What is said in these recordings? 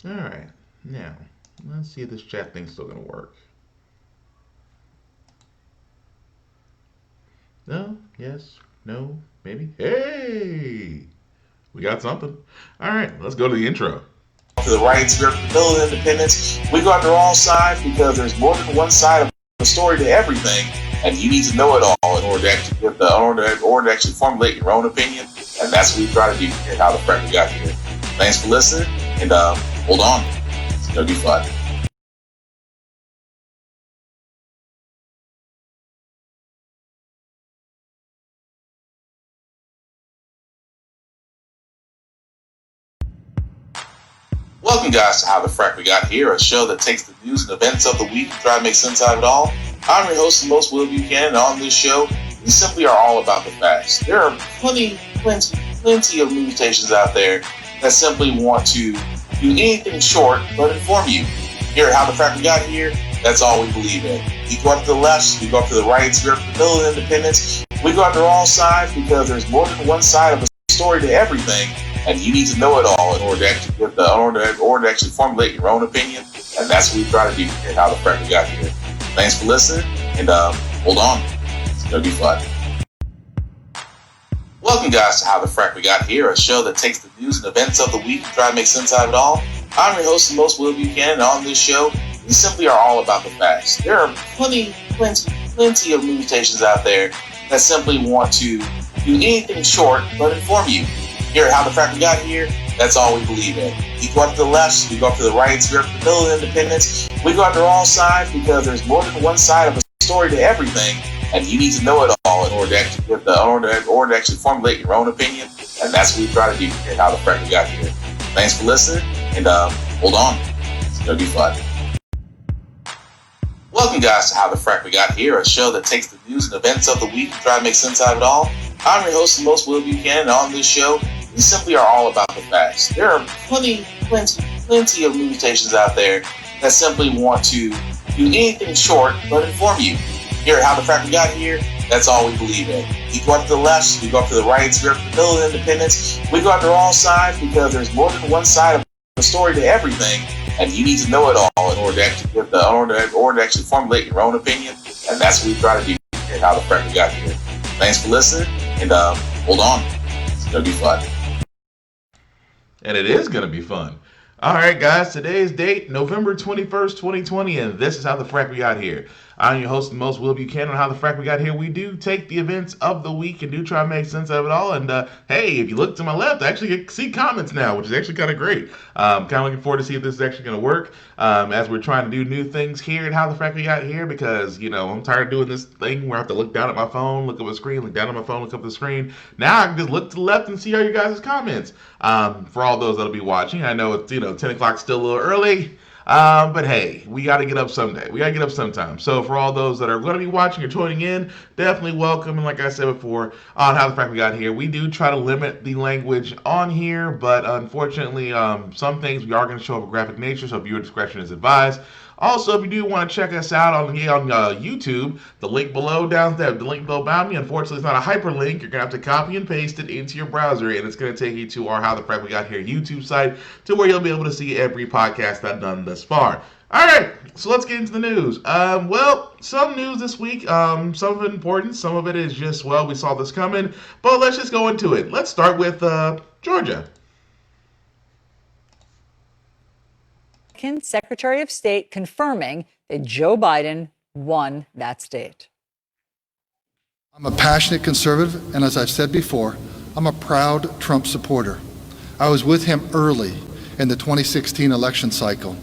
All right. Now, let's see if this chat thing's still going to work. No? Yes? No? Maybe? Hey! We got something. All right, let's go to the intro. To the rights, we are for the Bill of Independence. We go after all sides because there's more than one side of the story to everything, and you need to know it all in order to actually to actually formulate your own opinion. And that's what we try to do here. How the Frack We Got Here. Thanks for listening, and hold on, it's gonna be fun. Welcome, guys, to How the Frack We Got Here, a show that takes the news and events of the week and try to make sense out of it all. I'm your host, the most Will Buchanan, and on this show, we simply are all about the facts. There are plenty of news stations out there that simply want to do anything short but inform you. Here at How the Frack We Got Here, that's all we believe in. We go up to the left, we go up to the right, we're for the Bill of Independence. We go after all sides because there's more than one side of a story to everything, and you need to know it all in order to actually formulate your own opinion. And that's what we try to do here at How the Frack We Got Here. Thanks for listening, and hold on, it's gonna be fun. Welcome, guys, to How the Frack We Got Here, a show that takes the news and events of the week and try to make sense out of it all. I'm your host, the most Will Buchanan, and on this show, we simply are all about the facts. There are plenty of news stations out there that simply want to do anything short but inform you. Here at How the Frack We Got Here, that's all we believe in. We go up to the left, we go up to the right, we're for the Bill of Independence. We go after all sides because there's more than one side of a story to everything, and you need to know it all in order to actually formulate your own opinion. And that's what we try to do here at How the Frack We Got Here. Thanks for listening, and hold on, it's gonna be fun. Welcome, guys, to How the Frack We Got Here, a show that takes the news and events of the week and try to make sense out of it all. I'm your host, the most Will Buchanan, and on this show, we simply are all about the facts. There are plenty of news stations out there that simply want to do anything short but inform you. Here at How the Frack We Got Here, that's all we believe in. We go up to the left, we go up to the right, we're for the Bill of Independence. We go after all sides because there's more than one side of the story to everything, and you need to know it all in order to actually formulate your own opinion. And that's what we try to do here at How the Frack We Got Here. Thanks for listening, and hold on, it's gonna be fun. And it is going to be fun. All right, guys, today's date, November 21st, 2020, and this is How the Frack We Got Here. I'm your host, the most Will Buchanan. How the Frack We Got Here, we do take the events of the week and do try to make sense of it all. And hey, if you look to my left, I actually get to see comments now, which is actually kind of great. Kind of looking forward to see if this is actually going to work as we're trying to do new things here at How the Frack We Got Here because, I'm tired of doing this thing where I have to look down at my phone, look up the screen, look down at my phone, look up the screen. Now I can just look to the left and see all you guys' comments. For all those that'll be watching, I know it's, 10 o'clock still a little early. But hey, we got to get up someday. We got to get up sometime. So for all those that are going to be watching or joining in, definitely welcome. And like I said before, on How the Frack We Got Here, we do try to limit the language on here, but unfortunately, some things we are going to show of a graphic nature, so viewer discretion is advised. Also, if you do want to check us out on YouTube, the link below down there, the link below bound me. Unfortunately, it's not a hyperlink. You're going to have to copy and paste it into your browser, and it's going to take you to our How the Frack We Got Here YouTube site to where you'll be able to see every podcast I've done thus far. All right, so let's get into the news. Well, some news this week, some of it important, some of it is just, well, we saw this coming, but let's just go into it. Let's start with Georgia. Secretary of State confirming that Joe Biden won that state. I'm a passionate conservative, and as I've said before, I'm a proud Trump supporter. I was with him early in the 2016 election cycle,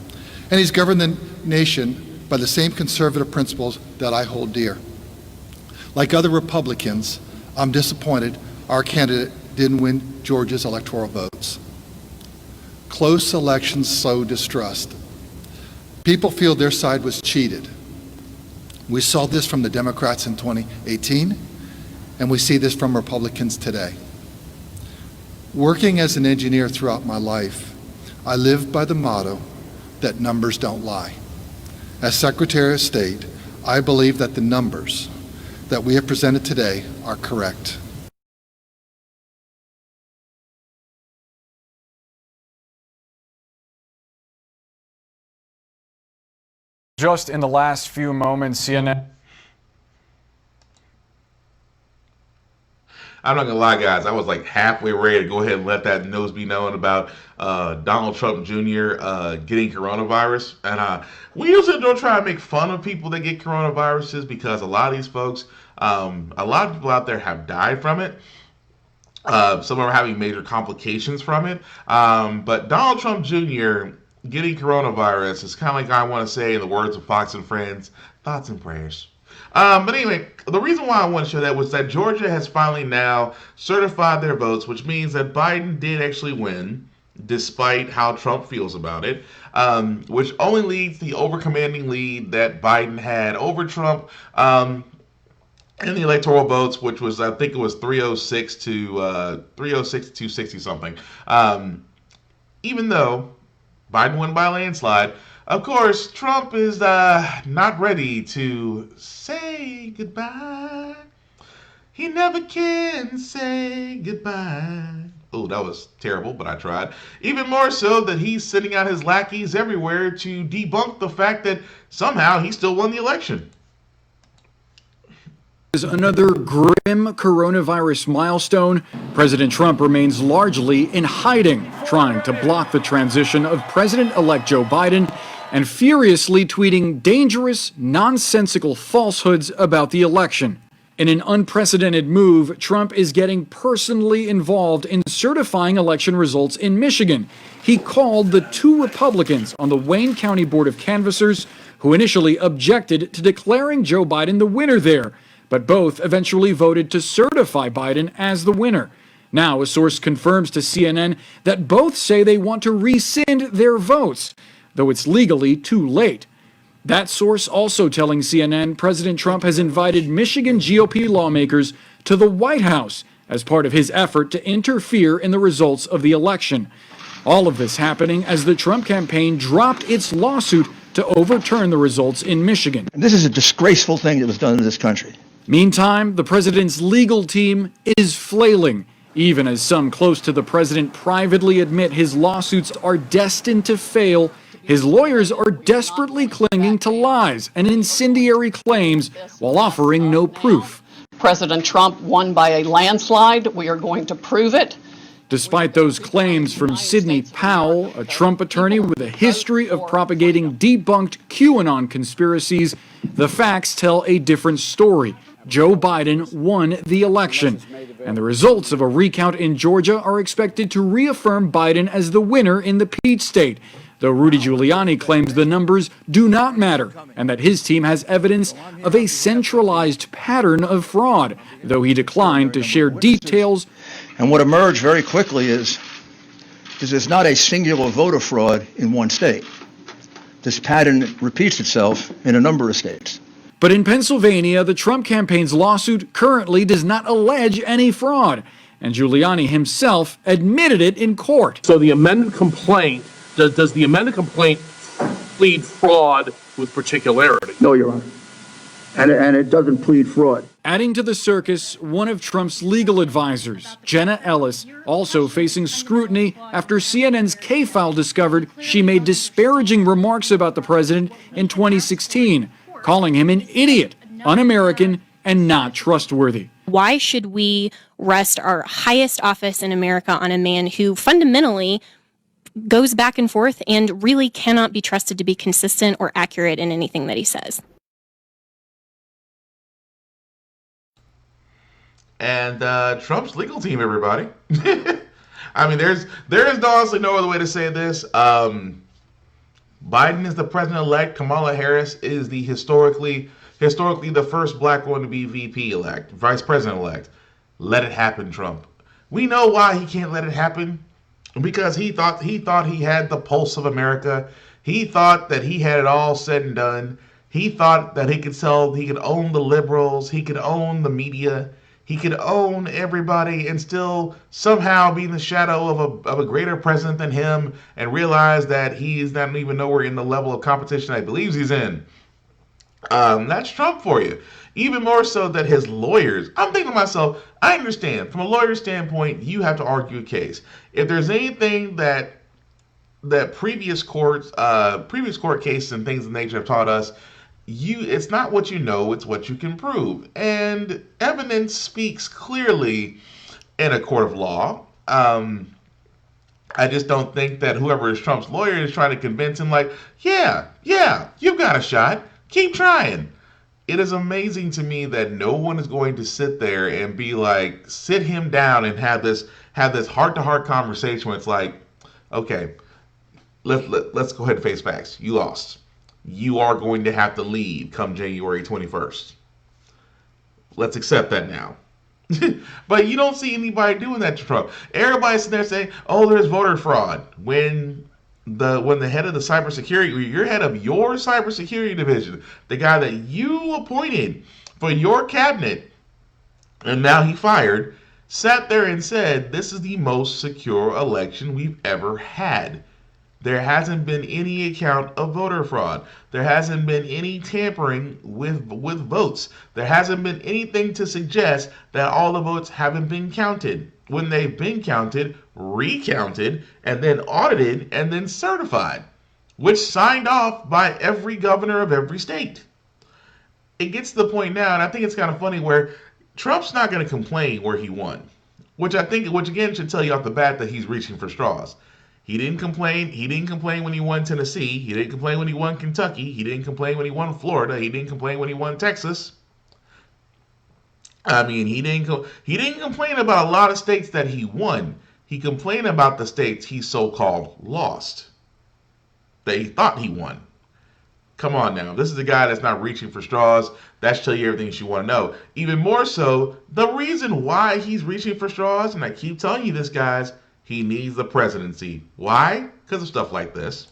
and he's governed the nation by the same conservative principles that I hold dear. Like other Republicans, I'm disappointed our candidate didn't win Georgia's electoral votes. Close elections sow distrust. People feel their side was cheated. We saw this from the Democrats in 2018, and we see this from Republicans today. Working as an engineer throughout my life, I live by the motto that numbers don't lie. As Secretary of State, I believe that the numbers that we have presented today are correct. Just in the last few moments, CNN. I'm not gonna lie, guys. I was like halfway ready to go ahead and let that news be known about Donald Trump Jr. Getting coronavirus, and we usually don't try to make fun of people that get coronaviruses because a lot of these folks, a lot of people out there have died from it. Some are having major complications from it. But Donald Trump Jr. getting coronavirus is kind of like I want to say, in the words of Fox and Friends, thoughts and prayers. But anyway, the reason why I want to show that was that Georgia has finally now certified their votes, which means that Biden did actually win, despite how Trump feels about it, which only leads the overcommanding lead that Biden had over Trump in the electoral votes, which was, I think it was 306 to 260 something. Even though Biden won by a landslide, of course, Trump is not ready to say goodbye. He never can say goodbye. Oh, that was terrible, but I tried. Even more so that he's sending out his lackeys everywhere to debunk the fact that somehow he still won the election. Is another grim coronavirus milestone. President Trump remains largely in hiding, trying to block the transition of President-elect Joe Biden and furiously tweeting dangerous, nonsensical falsehoods about the election. In an unprecedented move, Trump is getting personally involved in certifying election results in Michigan. He called the two Republicans on the Wayne County Board of Canvassers who initially objected to declaring Joe Biden the winner there, but both eventually voted to certify Biden as the winner. Now, a source confirms to CNN that both say they want to rescind their votes, though it's legally too late. That source also telling CNN President Trump has invited Michigan GOP lawmakers to the White House as part of his effort to interfere in the results of the election. All of this happening as the Trump campaign dropped its lawsuit to overturn the results in Michigan. This is a disgraceful thing that was done in this country. Meantime, the president's legal team is flailing, even as some close to the president privately admit his lawsuits are destined to fail. His lawyers are desperately clinging to lies and incendiary claims while offering no proof. President Trump won by a landslide. We are going to prove it. Despite those claims from Sidney Powell, a Trump attorney with a history of propagating debunked QAnon conspiracies, the facts tell a different story. Joe Biden won the election, and the results of a recount in Georgia are expected to reaffirm Biden as the winner in the Peach State, though Rudy Giuliani claims the numbers do not matter and that his team has evidence of a centralized pattern of fraud, though he declined to share details. And what emerged very quickly is there's not a singular voter fraud in one state. This pattern repeats itself in a number of states. But in Pennsylvania, the Trump campaign's lawsuit currently does not allege any fraud, and Giuliani himself admitted it in court. So the amended complaint, does the amended complaint plead fraud with particularity? No, Your Honor. And it doesn't plead fraud. Adding to the circus, one of Trump's legal advisors, Jenna Ellis, also facing scrutiny after CNN's K-File discovered she made disparaging remarks about the president in 2016, calling him an idiot, un-American, and not trustworthy. Why should we rest our highest office in America on a man who fundamentally goes back and forth and really cannot be trusted to be consistent or accurate in anything that he says? And Trump's legal team, everybody. I mean, there is honestly no other way to say this. Biden is the president-elect. Kamala Harris is the historically the first black woman to be VP-elect, vice president-elect. Let it happen, Trump. We know why he can't let it happen. Because he thought he had the pulse of America. He thought that he had it all said and done. He thought that he could own the liberals, he could own the media, he could own everybody and still somehow be in the shadow of a greater president than him and realize that he's not even nowhere in the level of competition I believes he's in. That's Trump for you. Even more so that his lawyers, I'm thinking to myself, I understand from a lawyer's standpoint, you have to argue a case. If there's anything that that previous court cases and things of nature have taught us, it's not what you know, it's what you can prove. And evidence speaks clearly in a court of law. I just don't think that whoever is Trump's lawyer is trying to convince him, like, yeah, you've got a shot. Keep trying. It is amazing to me that no one is going to sit there and be like, sit him down and have this heart to heart conversation where it's like, okay, let's go ahead and face facts. You lost. You are going to have to leave come January 21st. Let's accept that now. But you don't see anybody doing that to Trump. Everybody's sitting there saying, "Oh, there's voter fraud." When the head of the cybersecurity, your head of your cybersecurity division, the guy that you appointed for your cabinet, and now he fired, sat there and said, "This is the most secure election we've ever had. There hasn't been any account of voter fraud. There hasn't been any tampering with votes. There hasn't been anything to suggest that all the votes haven't been counted. When they've been counted, recounted, and then audited, and then certified, which signed off by every governor of every state." It gets to the point now, and I think it's kind of funny, where Trump's not going to complain where he won, which again should tell you off the bat that he's reaching for straws. He didn't complain. He didn't complain when he won Tennessee. He didn't complain when he won Kentucky. He didn't complain when he won Florida. He didn't complain when he won Texas. I mean, he didn't complain about a lot of states that he won. He complained about the states he so-called lost, that he thought he won. Come on now. This is a guy that's not reaching for straws. That should tell you everything you want to know. Even more so, the reason why he's reaching for straws, and I keep telling you this, guys, he needs the presidency. Why? Because of stuff like this.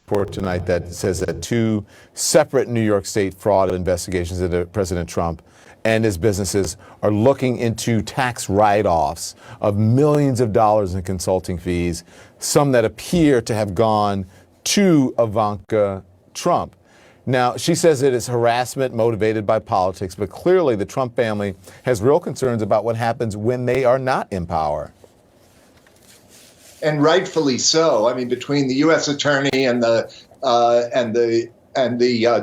Report tonight that says that 2 separate New York State fraud investigations into President Trump and his businesses are looking into tax write-offs of millions of dollars in consulting fees, some that appear to have gone to Ivanka Trump. Now, she says it is harassment motivated by politics, but clearly the Trump family has real concerns about what happens when they are not in power. And rightfully so. I mean, between the U.S. attorney and the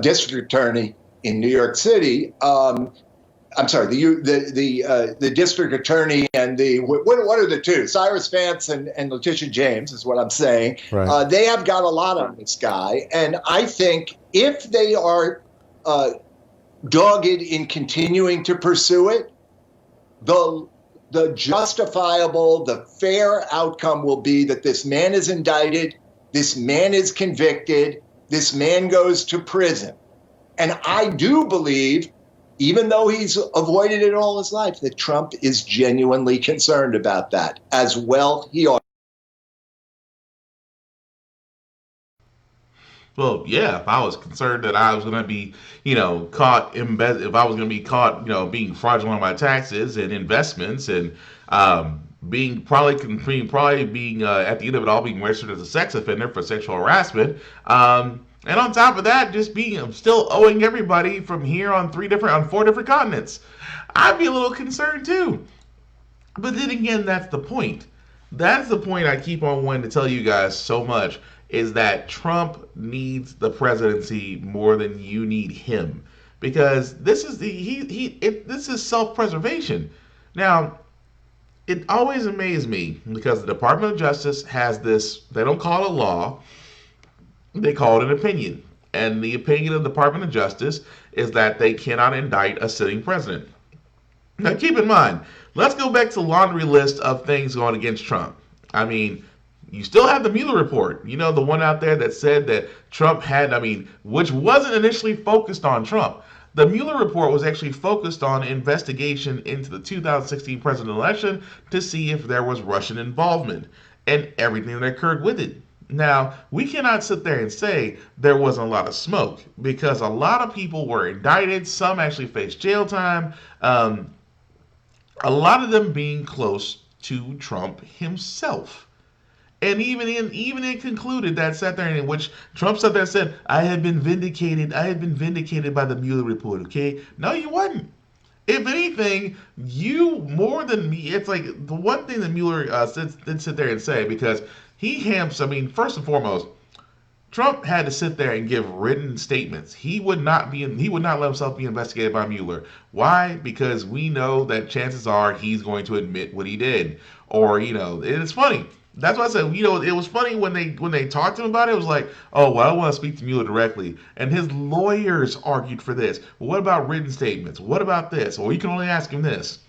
district attorney in New York City, I'm sorry, the district attorney and what are the two? Cyrus Vance and Letitia James is what I'm saying. Right. They have got a lot on this guy, and I think if they are dogged in continuing to pursue it, the justifiable, the fair outcome will be that this man is indicted, this man is convicted, this man goes to prison. And I do believe, even though he's avoided it all his life, that Trump is genuinely concerned about that. As well, he ought. Well, yeah, if I was concerned that I was going to be, caught if I was going to be caught, being fraudulent on my taxes and investments, and being at the end of it all being registered as a sex offender for sexual harassment, and on top of that, just being still owing everybody from here on 4 different continents, I'd be a little concerned too. But then again, that's the point. That's the point I keep on wanting to tell you guys so much, is that Trump needs the presidency more than you need him, because this is this is self-preservation. Now, it always amazed me because the Department of Justice has this. They don't call it a law; they call it an opinion. And the opinion of the Department of Justice is that they cannot indict a sitting president. Now, keep in mind, let's go back to the laundry list of things going against Trump. I mean, you still have the Mueller report, the one out there that said that Trump had, which wasn't initially focused on Trump. The Mueller report was actually focused on investigation into the 2016 presidential election to see if there was Russian involvement and everything that occurred with it. Now, we cannot sit there and say there wasn't a lot of smoke, because a lot of people were indicted. Some actually faced jail time. A lot of them being close to Trump himself. And even it concluded that sat there in which Trump sat there and said, I had been vindicated by the Mueller report, okay? No, you wasn't. If anything, you more than me, it's like the one thing that Mueller did sit there and say, because I mean, first and foremost, Trump had to sit there and give written statements. He would not let himself be investigated by Mueller. Why? Because we know that chances are he's going to admit what he did. Or, it's funny. That's why I said, it was funny when they talked to him about it. It was like, oh, well, I want to speak to Mueller directly. And his lawyers argued for this. Well, what about written statements? What about this? Well, you can only ask him this.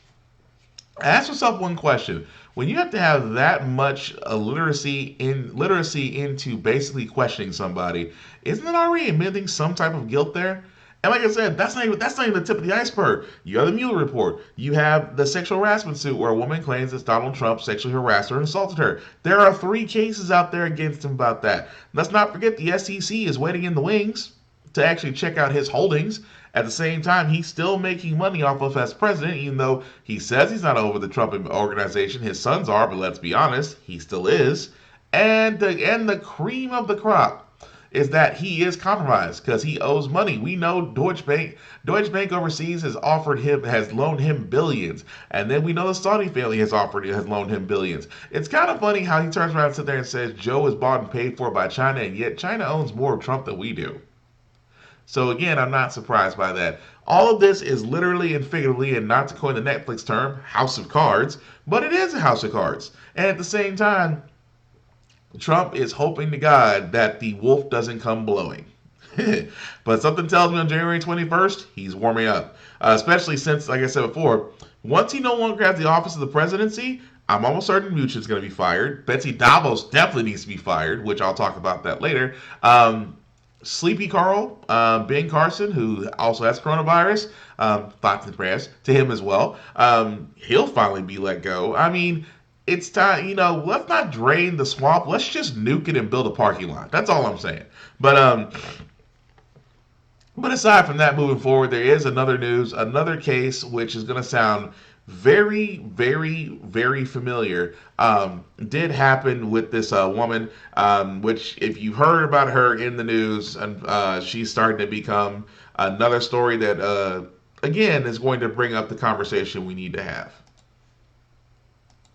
Ask yourself one question. When you have to have that much literacy into basically questioning somebody, isn't it already admitting some type of guilt there? And like I said, that's not even the tip of the iceberg. You have the Mueller report. You have the sexual harassment suit where a woman claims that Donald Trump sexually harassed her and assaulted her. There are 3 cases out there against him about that. Let's not forget the SEC is waiting in the wings to actually check out his holdings. At the same time, he's still making money off of as president, even though he says he's not over the Trump organization. His sons are, but let's be honest, he still is. And the cream of the crop is that he is compromised because he owes money. We know Deutsche Bank overseas has loaned him billions, and then we know the Saudi family has loaned him billions. It's kind of funny how he turns around and sits there and says Joe is bought and paid for by China, and yet China owns more of Trump than we do. So again, I'm not surprised by that. All of this is literally and figuratively, and not to coin the Netflix term, House of Cards, but it is a house of cards. And at the same time, Trump is hoping to God that the wolf doesn't come blowing. But something tells me on January 21st, he's warming up. Especially since, like I said before, once he no longer has the office of the presidency, I'm almost certain Mnuchin's going to be fired. Betsy DeVos definitely needs to be fired, which I'll talk about that later. Sleepy Carl, Ben Carson, who also has coronavirus, thoughts and prayers to him as well. He'll finally be let go. I mean, it's time, let's not drain the swamp. Let's just nuke it and build a parking lot. That's all I'm saying. But aside from that, moving forward, there is another case, which is going to sound very, very, very familiar. Did happen with this woman, which if you heard about her in the news, and she's starting to become another story that, again, is going to bring up the conversation we need to have.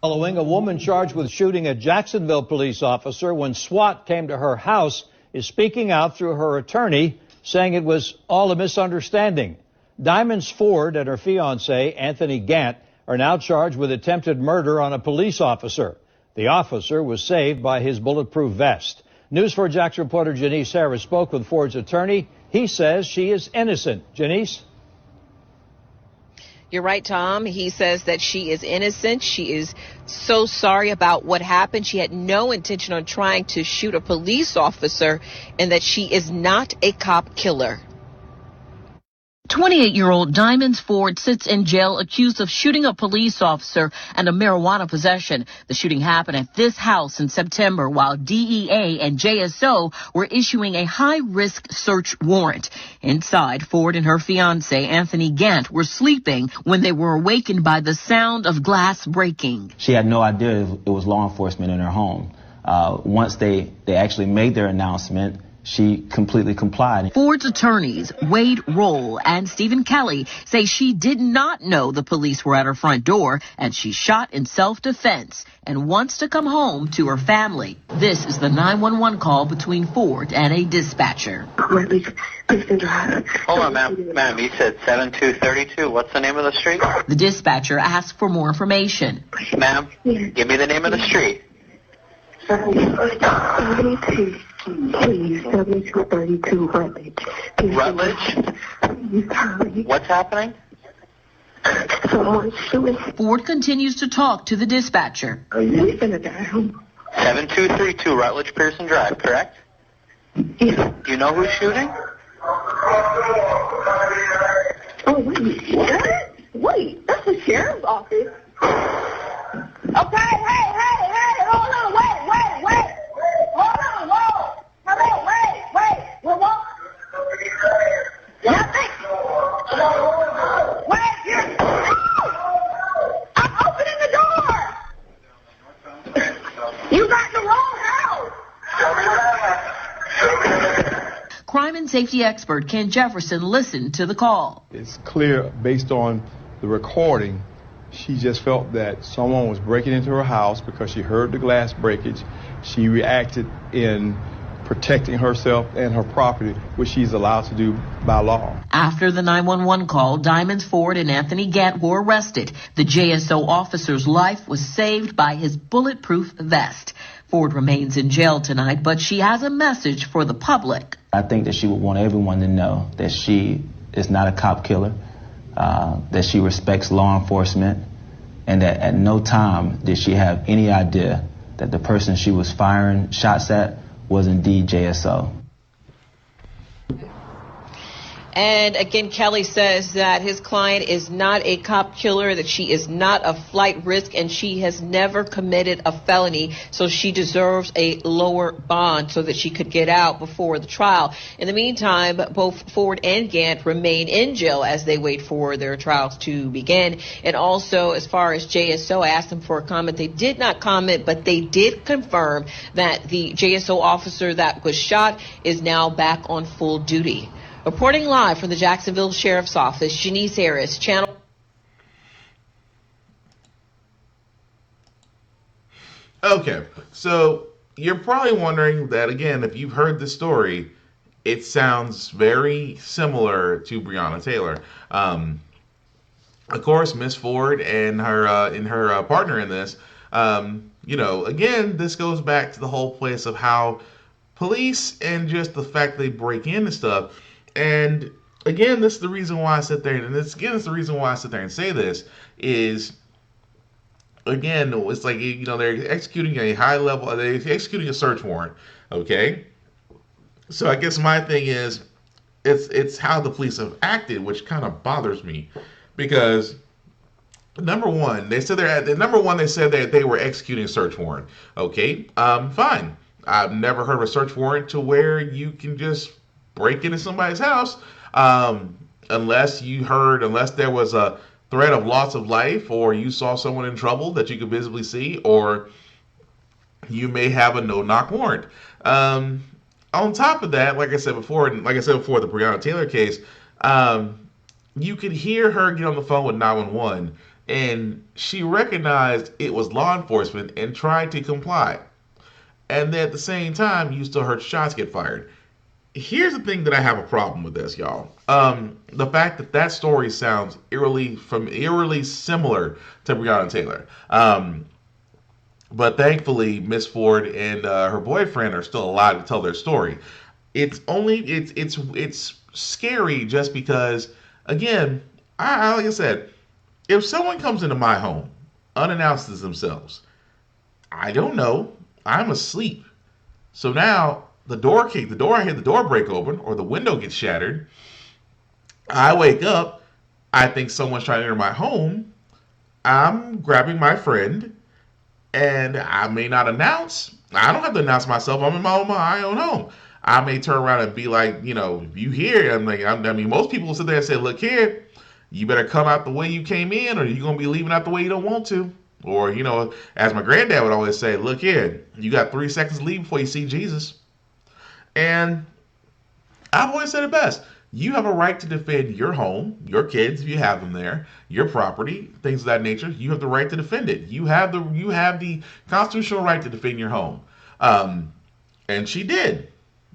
Following, a woman charged with shooting a Jacksonville police officer when SWAT came to her house is speaking out through her attorney, saying it was all a misunderstanding. Diamonds Ford and her fiancé, Anthony Gant, are now charged with attempted murder on a police officer. The officer was saved by his bulletproof vest. News4 Jax reporter Janice Harris spoke with Ford's attorney. He says she is innocent. Janice? You're right, Tom. He says that she is innocent. She is so sorry about what happened. She had no intention on trying to shoot a police officer, and that she is not a cop killer. 28-year-old Diamonds Ford sits in jail accused of shooting a police officer and a marijuana possession. The shooting happened at this house in September while DEA and JSO were issuing a high-risk search warrant. Inside, Ford and her fiancé, Anthony Gant, were sleeping when they were awakened by the sound of glass breaking. She had no idea it was law enforcement in her home. Once they actually made their announcement, she completely complied. Ford's attorneys, Wade Roll and Stephen Kelly, say she did not know the police were at her front door and she shot in self-defense and wants to come home to her family. This is the 911 call between Ford and a dispatcher. Hold on, ma'am, you said 7232. What's the name of the street? The dispatcher asked for more information. Ma'am, give me the name of the street. 72. Please, 7232 Rutledge. Rutledge? What's happening? Someone's shooting. Ford continues to talk to the dispatcher. He's gonna die home. 7232 Rutledge Pearson Drive, correct? Yeah. Do you know who's shooting? Oh, wait. What? Wait, that's the sheriff's office. Okay, hey, hold on, wait. Hold on, whoa. Come on, wait. We're walking. Nothing. Wait, here. I'm opening the door. You got the wrong house. Crime and safety expert Ken Jefferson listened to the call. It's clear based on the recording She just felt that someone was breaking into her house because she heard the glass breakage. She reacted in protecting herself and her property, which she's allowed to do by law. After the 911 call, Diamonds Ford and Anthony Gant were arrested. The JSO officer's life was saved by his bulletproof vest. Ford remains in jail tonight, but she has a message for the public. I think that she would want everyone to know that she is not a cop killer, that she respects law enforcement, and that at no time did she have any idea that the person she was firing shots at was indeed JSO. And again, Kelly says that his client is not a cop killer, that she is not a flight risk, and she has never committed a felony, so she deserves a lower bond so that she could get out before the trial. In the meantime, both Ford and Gant remain in jail as they wait for their trials to begin. And also, as far as JSO, I asked them for a comment. They did not comment, but they did confirm that the JSO officer that was shot is now back on full duty. Reporting live from the Jacksonville Sheriff's Office, Janice Harris, Channel. Okay, so you're probably wondering that, again, if you've heard the story, it sounds very similar to Breonna Taylor. Of course, Miss Ford and her partner in this, again, this goes back to the whole place of how police and just the fact they break in and stuff. And again, this is the reason why I sit there, and it's the reason why I sit there and say this is, again, it's like, they're executing they're executing a search warrant, okay? So I guess my thing is, it's how the police have acted, which kind of bothers me, because number one, they said that they were executing a search warrant, okay? Fine. I've never heard of a search warrant to where you can just break into somebody's house, unless there was a threat of loss of life, or you saw someone in trouble that you could visibly see, or you may have a no-knock warrant. On top of that, like I said before, the Breonna Taylor case, you could hear her get on the phone with 911, and she recognized it was law enforcement and tried to comply. And then at the same time, you still heard shots get fired. Here's the thing that I have a problem with this, y'all. The fact that story sounds eerily similar to Breonna Taylor. But thankfully, Miss Ford and her boyfriend are still alive to tell their story. It's scary just because, again, like I said, if someone comes into my home, unannounces themselves, I don't know, I'm asleep. So now I hear the door break open, or the window gets shattered. I wake up, I think someone's trying to enter my home. I'm grabbing my friend, and I may not announce. I don't have to announce myself. I'm in my own home. I may turn around and be like, if you hear, most people will sit there and say, look here, you better come out the way you came in, or you're going to be leaving out the way you don't want to. Or, as my granddad would always say, look here, you got 3 seconds to leave before you see Jesus. And I've always said it best. You have a right to defend your home, your kids, if you have them there, your property, things of that nature. You have the right to defend it. You have the constitutional right to defend your home. And she did.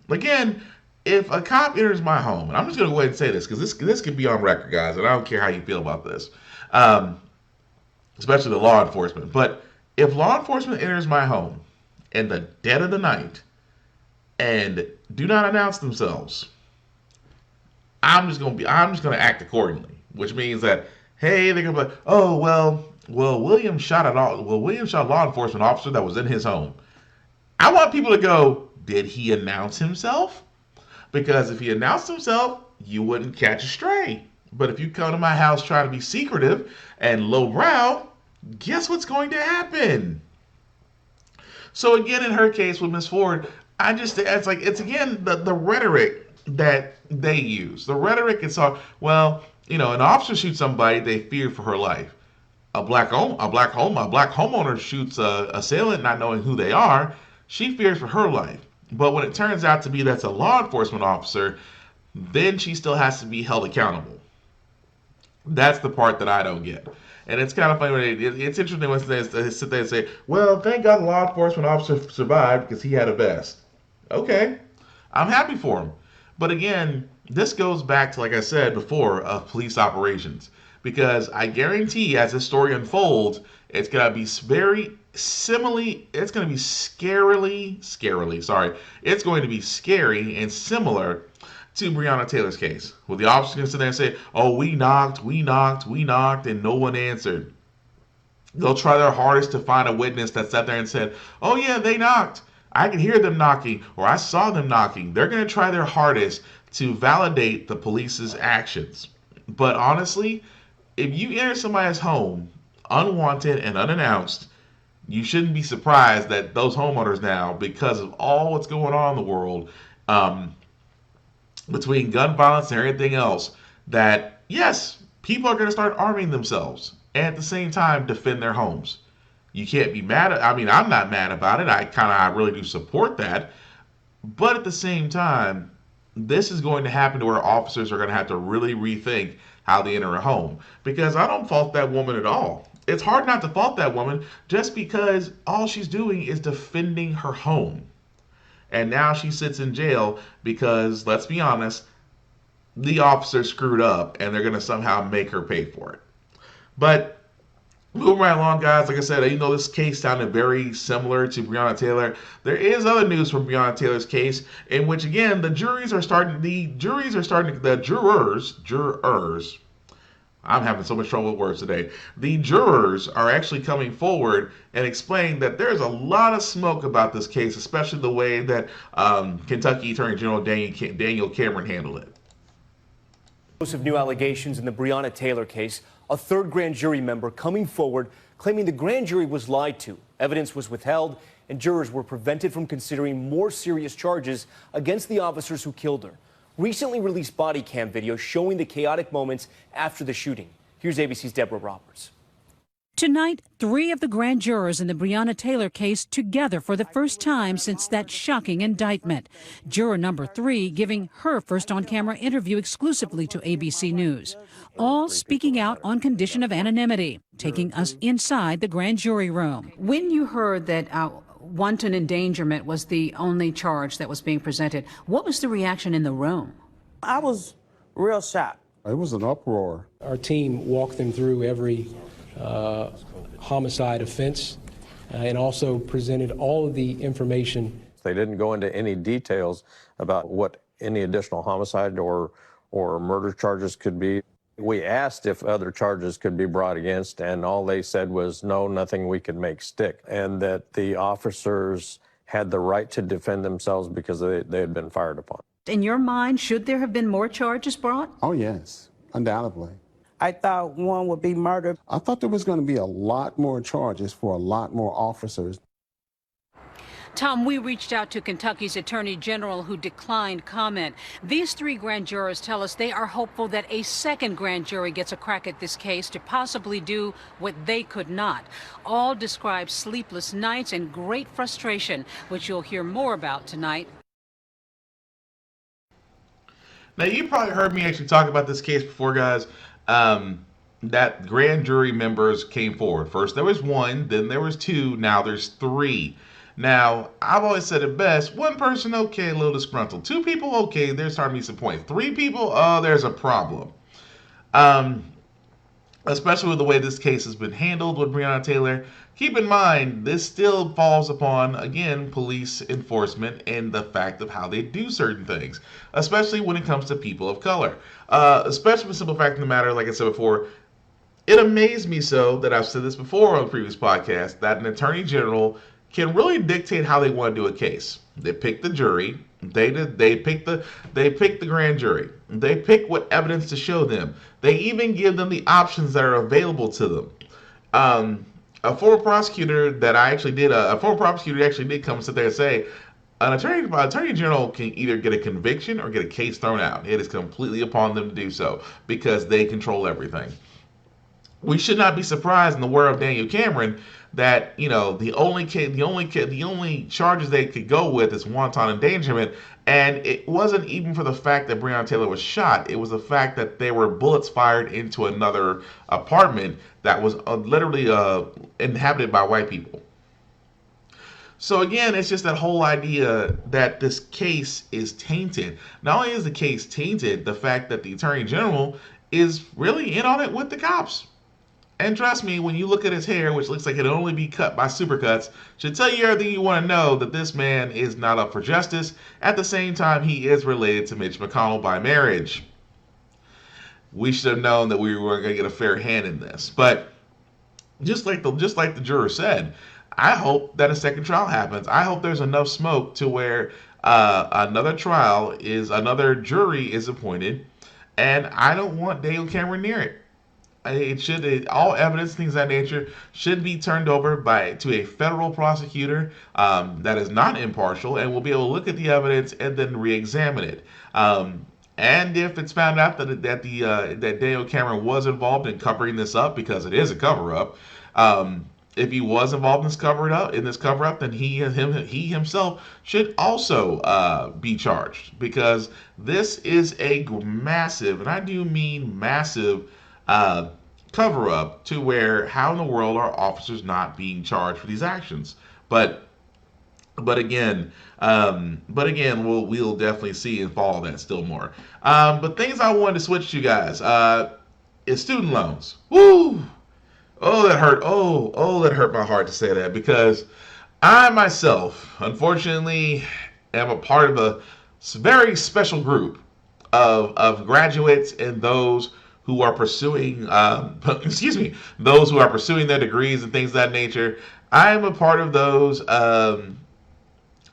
Again, if a cop enters my home, and I'm just going to go ahead and say this, because this could be on record, guys, and I don't care how you feel about this, especially the law enforcement. But if law enforcement enters my home in the dead of the night and do not announce themselves, I'm just going to act accordingly, which means that, hey, they're going to be like, oh, well, William shot a law enforcement officer that was in his home. I want people to go, did he announce himself? Because if he announced himself, you wouldn't catch a stray. But if you come to my house trying to be secretive and lowbrow, guess what's going to happen? So again, in her case with Miss Ford, it's again the rhetoric that they use. The rhetoric is, an officer shoots somebody, they fear for her life. A black homeowner shoots a assailant not knowing who they are, she fears for her life. But when it turns out to be that's a law enforcement officer, then she still has to be held accountable. That's the part that I don't get. And it's kind of funny when it's interesting when they sit there and say, well, thank God the law enforcement officer survived because he had a vest. Okay, I'm happy for him. But again, this goes back to, like I said before, of police operations. Because I guarantee as this story unfolds, it's going to be very similarly, it's going to be it's going to be scary and similar to Breonna Taylor's case. Where the officer can sit there and say, oh, we knocked, and no one answered. They'll try their hardest to find a witness that sat there and said, oh yeah, they knocked. I can hear them knocking, or I saw them knocking. They're going to try their hardest to validate the police's actions. But honestly, if you enter somebody's home unwanted and unannounced, you shouldn't be surprised that those homeowners now, because of all what's going on in the world, between gun violence and everything else, that yes, people are going to start arming themselves and at the same time defend their homes. You can't be mad at, I mean, I'm not mad about it. I really do support that. But at the same time, this is going to happen to where officers are going to have to really rethink how they enter a home. Because I don't fault that woman at all. It's hard not to fault that woman just because all she's doing is defending her home. And now she sits in jail because, let's be honest, the officer screwed up and they're going to somehow make her pay for it. But moving right along, guys, like I said, you know, this case sounded very similar to Breonna Taylor. There is other news from Breonna Taylor's case in which, again, the jurors, I'm having so much trouble with words today. The jurors are actually coming forward and explaining that there's a lot of smoke about this case, especially the way that Kentucky Attorney General Daniel Cameron handled it. Of new allegations in the Breonna Taylor case, a third grand jury member coming forward claiming the grand jury was lied to, evidence was withheld, and jurors were prevented from considering more serious charges against the officers who killed her. Recently released body cam video showing the chaotic moments after the shooting. Here's ABC's Deborah Roberts. Tonight, 3 of the grand jurors in the Breonna Taylor case together for the first time since that shocking indictment. Juror number 3 giving her first on-camera interview exclusively to ABC News. All speaking out on condition of anonymity, taking us inside the grand jury room. When you heard that wanton endangerment was the only charge that was being presented, what was the reaction in the room? I was real shocked. It was an uproar. Our team walked them through every homicide offense and also presented all of the information. They didn't go into any details about what any additional homicide or murder charges could be. We asked if other charges could be brought against, and all they said was no, nothing we could make stick, and that the officers had the right to defend themselves because they had been fired upon. In your mind, should there have been more charges brought? Oh, yes, undoubtedly. I thought one would be murder. I thought there was going to be a lot more charges for a lot more officers. Tom, we reached out to Kentucky's Attorney General, who declined comment. These 3 grand jurors tell us they are hopeful that a second grand jury gets a crack at this case to possibly do what they could not. All describe sleepless nights and great frustration, which you'll hear more about tonight. Now, you probably heard me actually talk about this case before, guys. That grand jury members came forward. First there was 1, then there was 2, now there's 3. Now, I've always said it best, 1 person, okay, a little disgruntled. 2 people, okay, there's starting to be some points. 3 people, there's a problem. Especially with the way this case has been handled with Breonna Taylor. Keep in mind, this still falls upon, again, police enforcement and the fact of how they do certain things, especially when it comes to people of color. Especially the simple fact of the matter, like I said before, it amazed me so that I've said this before on the previous podcast, that an attorney general can really dictate how they want to do a case. They pick the jury, they pick the grand jury, they pick what evidence to show them. They even give them the options that are available to them. A former prosecutor actually did come and sit there and say, an attorney general can either get a conviction or get a case thrown out. It is completely upon them to do so because they control everything. We should not be surprised in the world of Daniel Cameron that the only charges they could go with is wanton endangerment, and it wasn't even for the fact that Breonna Taylor was shot. It was the fact that there were bullets fired into another apartment that was literally inhabited by white people. So again, it's just that whole idea that this case is tainted. Not only is the case tainted, the fact that the Attorney General is really in on it with the cops. And trust me, when you look at his hair, which looks like it'll only be cut by supercuts, should tell you everything you want to know that this man is not up for justice. At the same time, he is related to Mitch McConnell by marriage. We should have known that we were going to get a fair hand in this. But just like the juror said, I hope that a second trial happens. I hope there's enough smoke to where another jury is appointed, and I don't want Dale Cameron near it. All evidence, things of that nature, should be turned over to a federal prosecutor that is not impartial and will be able to look at the evidence and then re-examine it. And if it's found out that Dale Cameron was involved in covering this up, because it is a cover-up, if he was involved in this cover-up, then he himself should also be charged, because this is a massive, and I do mean massive, cover-up to where how in the world are officers not being charged for these actions? But again, we'll definitely see and follow that still more. But things I wanted to switch to, guys, is student loans. Woo! Oh, that hurt. Oh, that hurt my heart to say that, because I myself, unfortunately, am a part of a very special group of graduates and those who are pursuing, those who are pursuing their degrees and things of that nature. I am a part of those. I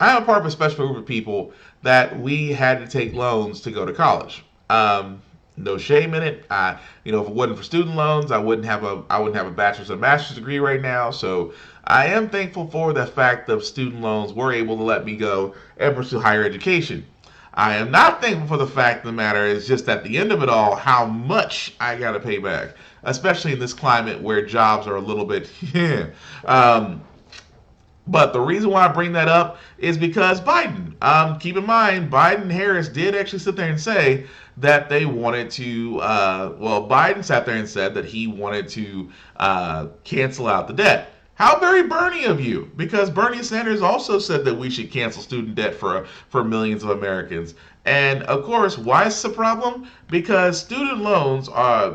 am a part of a special group of people that we had to take loans to go to college. No shame in it. If it wasn't for student loans, I wouldn't have a bachelor's and master's degree right now. So I am thankful for the fact that student loans were able to let me go and pursue higher education. I am not thankful for the fact of the matter is just at the end of it all, how much I got to pay back, especially in this climate where jobs are a little bit, But the reason why I bring that up is because Biden. Keep in mind, Biden and Harris did actually sit there and say that they wanted to, Biden sat there and said that he wanted to cancel out the debt. How very Bernie of you, because Bernie Sanders also said that we should cancel student debt for millions of Americans. And of course, why is this a problem? Because student loans,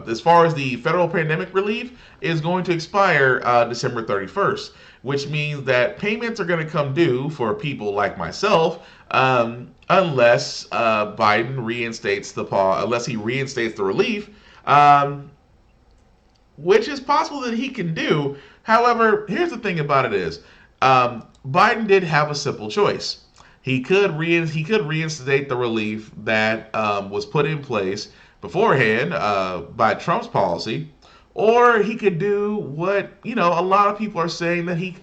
as far as the federal pandemic relief, is going to expire December 31st, which means that payments are going to come due for people like myself, unless Biden reinstates the relief, which is possible that he can do. However, here's the thing about it is, Biden did have a simple choice. He could reinstate the relief that was put in place beforehand by Trump's policy, or he could do what a lot of people are saying that he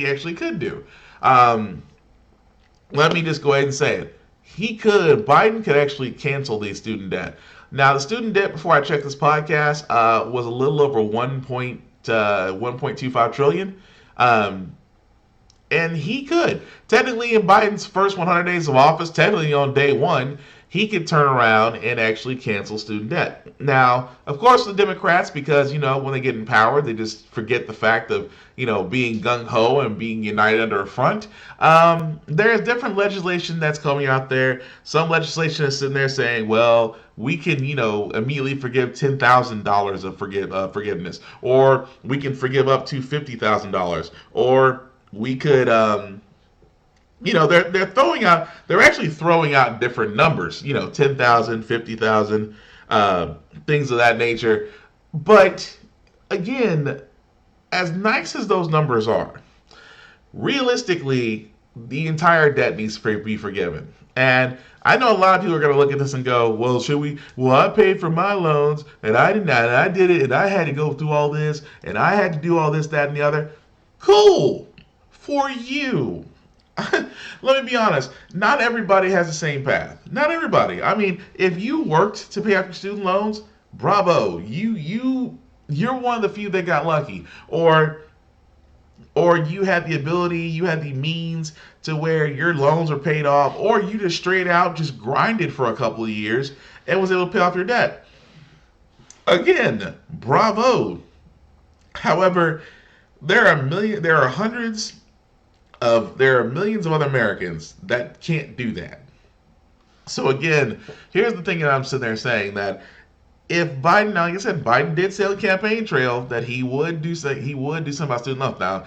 actually could do. Let me just go ahead and say it. Biden could actually cancel the student debt. Now, the student debt, before I checked this podcast, was a little over 1.25 trillion. And he could. Technically, in Biden's first 100 days of office, technically on day one, he could turn around and actually cancel student debt. Now, of course, the Democrats, because, when they get in power, they just forget the fact of, being gung-ho and being united under a front. There's different legislation that's coming out there. Some legislation is sitting there saying, well, we can, immediately forgive $10,000 of forgiveness. Or we can forgive up to $50,000. Or we could, they're actually throwing out different numbers, 10,000, 50,000, things of that nature. But again, as nice as those numbers are, realistically, the entire debt needs to be forgiven. And I know a lot of people are going to look at this and go, well, I paid for my loans and I did it and I had to go through all this and I had to do all this, that, and the other. Cool. For you. Let me be honest. Not everybody has the same path. Not everybody. I mean, if you worked to pay off your student loans, bravo. You're one of the few that got lucky. Or or you had the ability, you had the means to where your loans were paid off, or you just straight out just grinded for a couple of years and was able to pay off your debt. Again, bravo. However, there are millions of other Americans that can't do that. So again, here's the thing that I'm sitting there saying, that if Biden, now like I said, Biden did say on the campaign trail that he would do something about student loans. Now,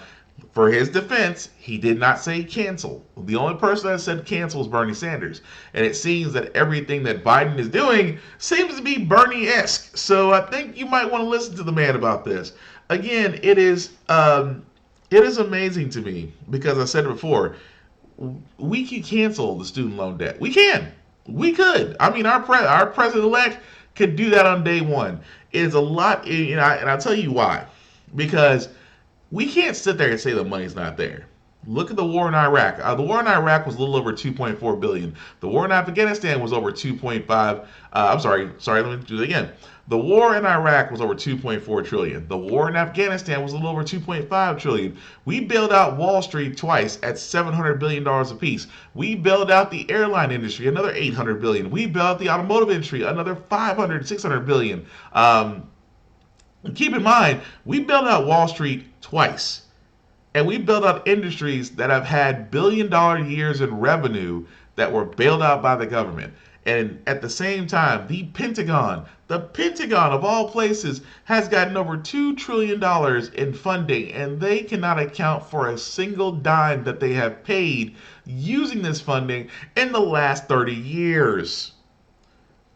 for his defense, he did not say cancel. The only person that said cancel was Bernie Sanders. And it seems that everything that Biden is doing seems to be Bernie-esque. So I think you might want to listen to the man about this. Again, it is amazing to me, because I said it before, we can cancel the student loan debt. We can. We could. I mean, our president-elect could do that on day one. It is a lot, and I'll tell you why. Because we can't sit there and say the money's not there. Look at the war in Iraq. The war in Iraq was a little over $2.4 billion. The war in Afghanistan was over 2.5. Let me do it again. The war in Iraq was over 2.4 trillion. The war in Afghanistan was a little over 2.5 trillion. We bailed out Wall Street twice at $700 billion apiece. We bailed out the airline industry, another $800 billion. We bailed out the automotive industry, another $600 billion. Keep in mind, we bailed out Wall Street twice. And we built out industries that have had billion-dollar years in revenue that were bailed out by the government. And at the same time, the Pentagon of all places, has gotten over $2 trillion in funding, and they cannot account for a single dime that they have paid using this funding in the last 30 years.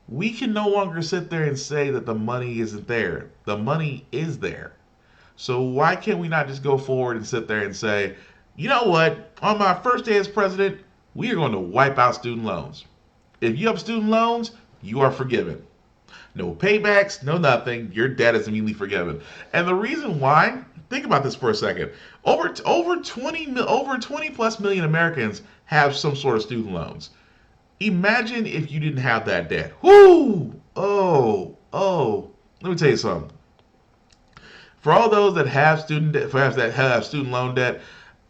We can no longer sit there and say that the money isn't there. The money is there. So why can't we not just go forward and sit there and say, you know what, on my first day as president, we are going to wipe out student loans. If you have student loans, you are forgiven. No paybacks, no nothing. Your debt is immediately forgiven. And the reason why, think about this for a second. Over 20 plus million Americans have some sort of student loans. Imagine if you didn't have that debt. Whoo! Oh. Let me tell you something. For all those that have student debt, perhaps that have student loan debt,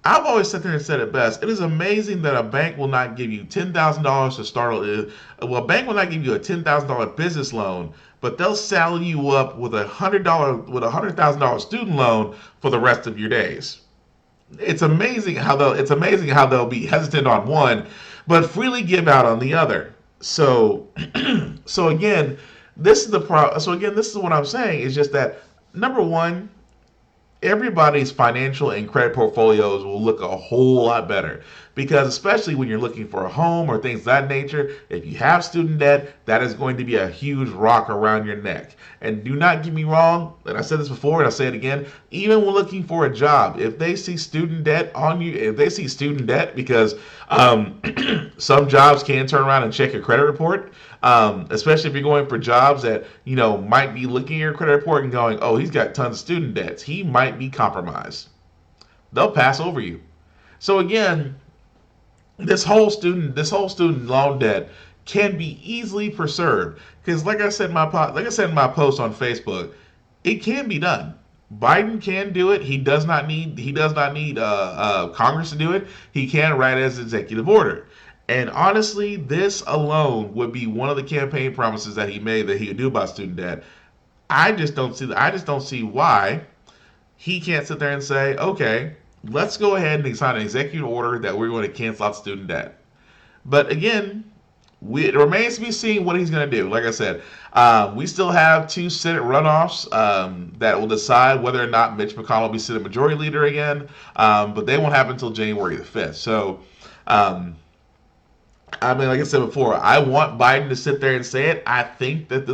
I've always sat there and said it best. It is amazing that a bank will not give you $10,000 to start. A bank will not give you a $10,000 business loan, but they'll saddle you up with a $100,000 student loan for the rest of your days. It's amazing how they'll be hesitant on one, but freely give out on the other. So again, this is what I'm saying. Is just that, number one, everybody's financial and credit portfolios will look a whole lot better, because especially when you're looking for a home or things of that nature, if you have student debt, that is going to be a huge rock around your neck. And do not get me wrong, and I said this before and I'll say it again, even when looking for a job, if they see student debt on you, because some jobs can turn around and check your credit report, especially if you're going for jobs that, might be looking at your credit report and going, oh, he's got tons of student debts, he might be compromised. They'll pass over you. So again, this whole student loan debt can be easily preserved, because like I said in my post on Facebook, it can be done. Biden can do it. He does not need Congress to do it. He can write it as executive order. And honestly, this alone would be one of the campaign promises that he made that he would do about student debt. I just don't see why he can't sit there and say, okay, let's go ahead and sign an executive order that we're going to cancel out student debt. But again, it remains to be seen what he's going to do. Like I said, we still have 2 Senate runoffs that will decide whether or not Mitch McConnell will be Senate Majority Leader again. But they won't happen until January the 5th. So, like I said before, I want Biden to sit there and say it. I think that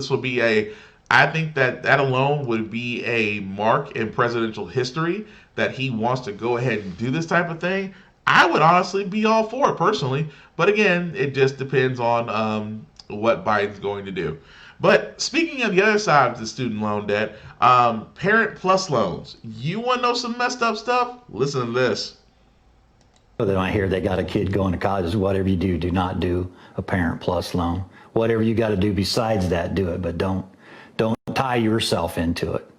that alone would be a mark in presidential history, that he wants to go ahead and do this type of thing. I would honestly be all for it personally. But again, it just depends on what Biden's going to do. But speaking of the other side of the student loan debt, Parent Plus loans. You want to know some messed up stuff? Listen to this. They don't hear they got a kid going to college. Whatever you do not do a Parent Plus loan. Whatever you got to do besides that, do it. But don't tie yourself into it.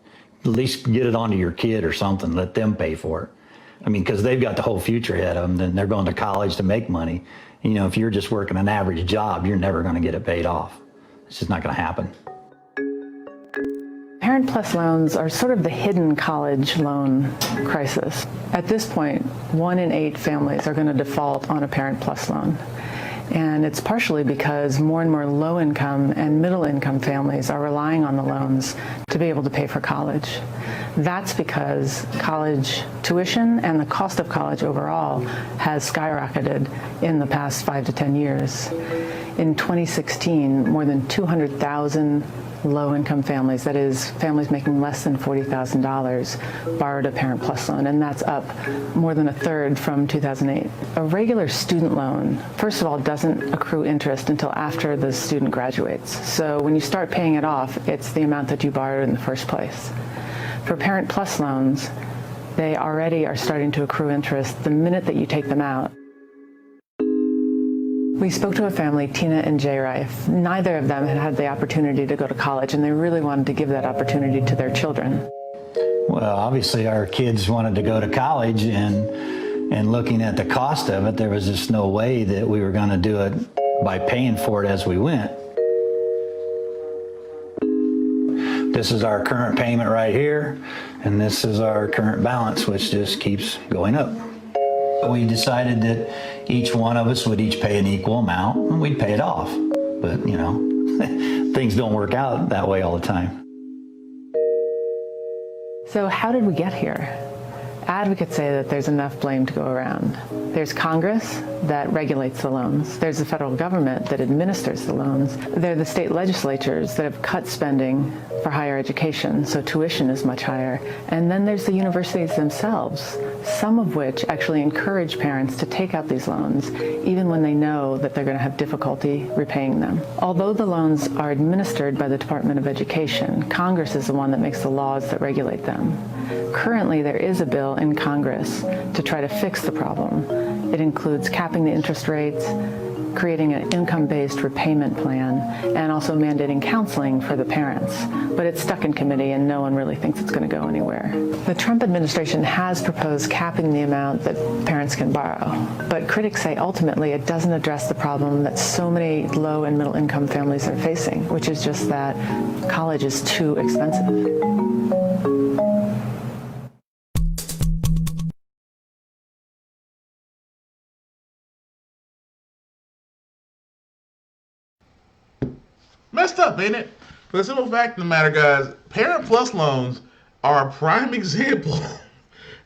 At least get it onto your kid or something. Let them pay for it. I mean, because they've got the whole future ahead of them. Then they're going to college to make money. You know, if you're just working an average job, you're never going to get it paid off. It's just not going to happen. Parent Plus loans are sort of the hidden college loan crisis. At this point, 1 in 8 families are going to default on a Parent Plus loan. And it's partially because more and more low-income and middle-income families are relying on the loans to be able to pay for college. That's because college tuition and the cost of college overall has skyrocketed in the past 5 to 10 years. In 2016, more than 200,000 low-income families, that is, families making less than $40,000, borrowed a Parent Plus loan, and that's up more than a third from 2008. A regular student loan, first of all, doesn't accrue interest until after the student graduates. So when you start paying it off, it's the amount that you borrowed in the first place. For Parent Plus loans, they already are starting to accrue interest the minute that you take them out. We spoke to a family, Tina and Jay Rife. Neither of them had had the opportunity to go to college, and they really wanted to give that opportunity to their children. Well, obviously our kids wanted to go to college, and looking at the cost of it, there was just no way that we were going to do it by paying for it as we went. This is our current payment right here, and this is our current balance, which just keeps going up. We decided that each one of us would each pay an equal amount, and we'd pay it off. But, you know, things don't work out that way all the time. So how did we get here? Advocates say that there's enough blame to go around. There's Congress that regulates the loans. There's the federal government that administers the loans. There are the state legislatures that have cut spending for higher education, so tuition is much higher. And then there's the universities themselves, some of which actually encourage parents to take out these loans, even when they know that they're going to have difficulty repaying them. Although the loans are administered by the Department of Education, Congress is the one that makes the laws that regulate them. Currently, there is a bill in Congress to try to fix the problem. It includes capping the interest rates, creating an income-based repayment plan, and also mandating counseling for the parents. But it's stuck in committee, and no one really thinks it's going to go anywhere. The Trump administration has proposed capping the amount that parents can borrow. But critics say ultimately it doesn't address the problem that so many low and middle-income families are facing, which is just that college is too expensive. Messed up, ain't it? For the simple fact of the matter, guys, Parent Plus loans are a prime example.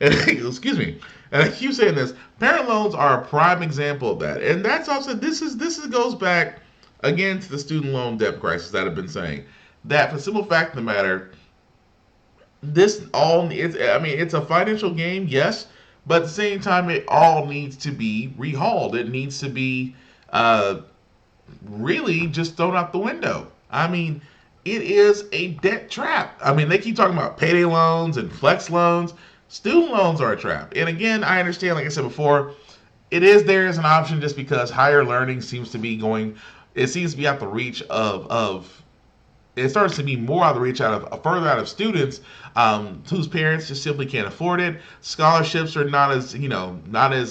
Excuse me. And I keep saying this. Parent loans are a prime example of that. And that's also, this goes back, again, to the student loan debt crisis that I've been saying. That, for the simple fact of the matter, it's a financial game, yes, but at the same time, it all needs to be rehauled. It needs to be, really just thrown out the window. I mean, it is a debt trap. I mean, they keep talking about payday loans and flex loans. Student loans are a trap. And again, I understand, like I said before, it is there as an option just because higher learning seems to be out the reach it starts to be more out of the reach further out of students whose parents just simply can't afford it. Scholarships are not as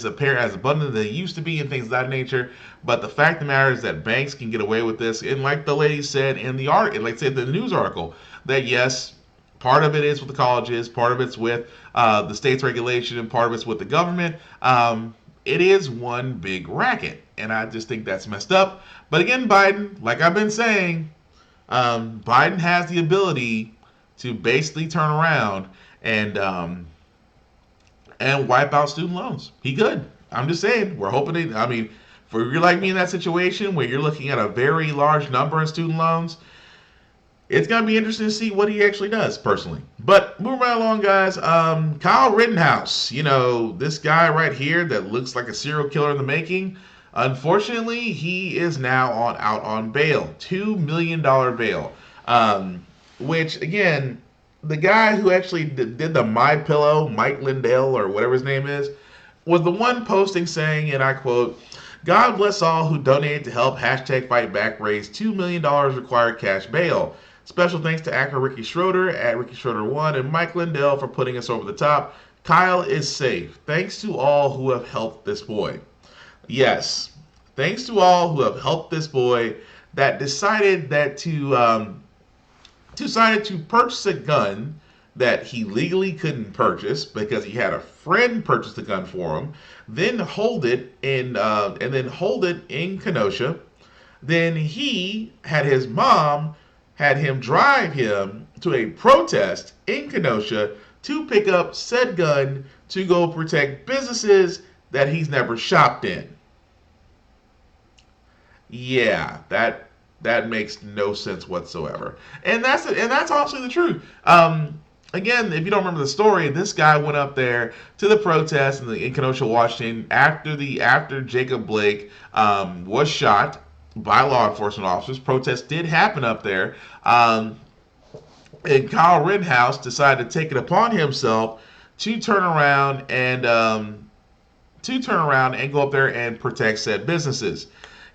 abundant as they used to be and things of that nature. But the fact of the matter is that banks can get away with this. And like the lady said in the article, like said in the news article, that yes, part of it is with the colleges, part of it's with the state's regulation, and part of it's with the government. It is one big racket. And I just think that's messed up. But again, Biden, like I've been saying, Biden has the ability to basically turn around and wipe out student loans. He could. I'm just saying. We're hoping. For you're like me in that situation where you're looking at a very large number in student loans, it's gonna be interesting to see what he actually does personally. But moving right along, guys. Kyle Rittenhouse. This guy right here that looks like a serial killer in the making. Unfortunately, he is now out on bail, $2 million bail. Which again, the guy who actually did the My Pillow, Mike Lindell or whatever his name is, was the one posting saying, and I quote, "God bless all who donate to help #FightBack raise $2 million required cash bail. Special thanks to actor Ricky Schroeder at Ricky Schroeder1 and Mike Lindell for putting us over the top. Kyle is safe, thanks to all who have helped this boy. Yes, thanks to all who have helped this boy that decided to purchase a gun that he legally couldn't purchase because he had a friend purchase the gun for him, then hold it in Kenosha. Then he had his mom had him drive him to a protest in Kenosha to pick up said gun to go protect businesses that he's never shopped in. Yeah, that makes no sense whatsoever. And that's honestly the truth. Again, if you don't remember the story, this guy went up there to the protest in Kenosha, Washington, after Jacob Blake was shot by law enforcement officers. Protests did happen up there, and Kyle Rittenhouse decided to take it upon himself to turn around and go up there and protect said businesses.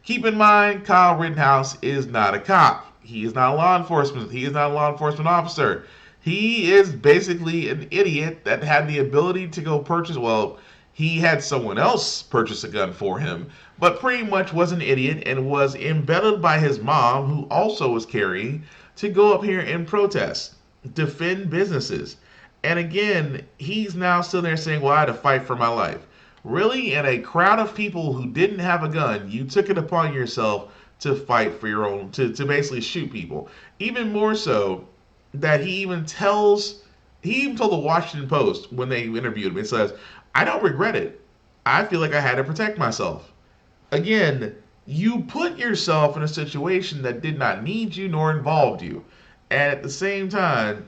Keep in mind, Kyle Rittenhouse is not a cop. He is not a law enforcement. He is not a law enforcement officer. He is basically an idiot that had the ability to go purchase. Well, he had someone else purchase a gun for him, but pretty much was an idiot and was embedded by his mom, who also was carrying, to go up here and protest, defend businesses. And again, he's now still there saying, well, I had to fight for my life. Really, in a crowd of people who didn't have a gun, you took it upon yourself to fight for your own, to basically shoot people. Even more so, that he even told the Washington Post when they interviewed him, it says, I don't regret it. I feel like I had to protect myself. Again, you put yourself in a situation that did not need you nor involved you. And at the same time,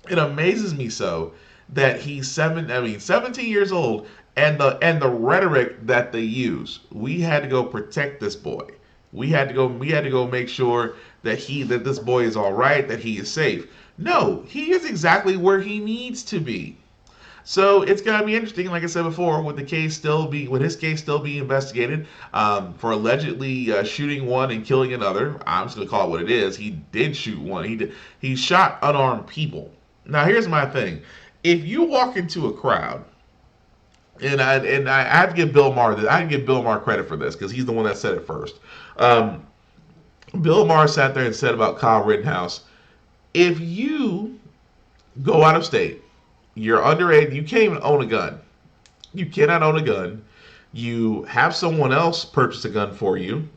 it amazes me so that he's 17 years old, and the rhetoric that they use. We had to go protect this boy. We had to go make sure that this boy is all right, that he is safe. No, he is exactly where he needs to be. So it's gonna be interesting, like I said before, with his case still being investigated for allegedly shooting one and killing another. I'm just gonna call it what it is. He did shoot one. He shot unarmed people. Now here's my thing: if you walk into a crowd, and I have to give Bill Maher credit for this because he's the one that said it first. Bill Maher sat there and said about Kyle Rittenhouse, if you go out of state, you're underage, you can't even own a gun. You cannot own a gun. You have someone else purchase a gun for you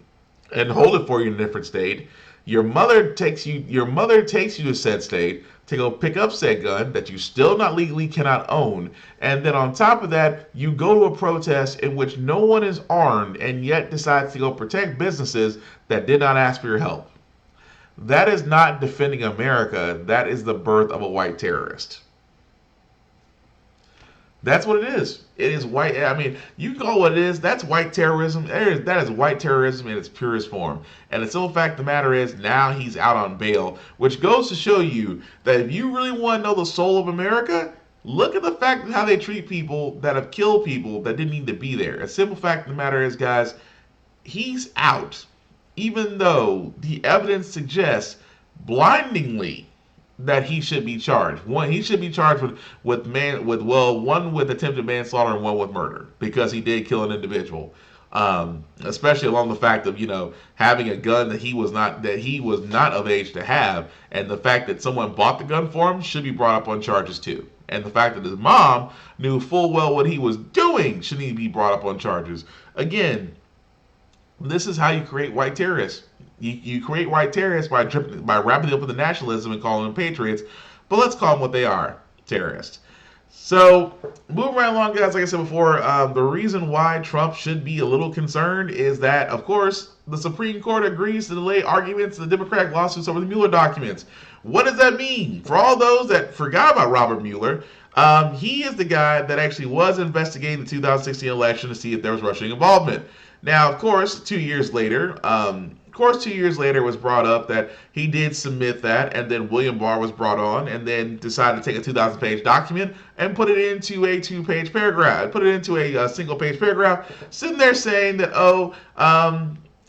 and hold it for you in a different state. Your mother takes you to said state to go pick up said gun that you still not legally cannot own. And then on top of that, you go to a protest in which no one is armed and yet decides to go protect businesses that did not ask for your help. That is not defending America. That is the birth of a white terrorist. That's what it is. It is white. I mean, you call it what it is. That's white terrorism. That is white terrorism in its purest form. And the simple fact of the matter is, now he's out on bail, which goes to show you that if you really want to know the soul of America, look at the fact of how they treat people that have killed people that didn't need to be there. A simple fact of the matter is, guys, he's out, even though the evidence suggests blindingly that he should be charged. He should be charged with one with attempted manslaughter and one with murder because he did kill an individual. Especially along the fact of having a gun that he was not of age to have, and the fact that someone bought the gun for him should be brought up on charges too. And the fact that his mom knew full well what he was doing should need to be brought up on charges. Again, this is how you create white terrorists. You create white terrorists by wrapping up with the nationalism and calling them patriots, but let's call them what they are, terrorists. So, moving right along, guys, like I said before, the reason why Trump should be a little concerned is that, of course, the Supreme Court agrees to delay arguments in the Democratic lawsuits over the Mueller documents. What does that mean? For all those that forgot about Robert Mueller, he is the guy that actually was investigating the 2016 election to see if there was Russian involvement. Now, of course, 2 years later, it was brought up that he did submit that, and then William Barr was brought on, and then decided to take a 2,000-page document and put it into a two-page paragraph, put it into a single-page paragraph, sitting there saying that,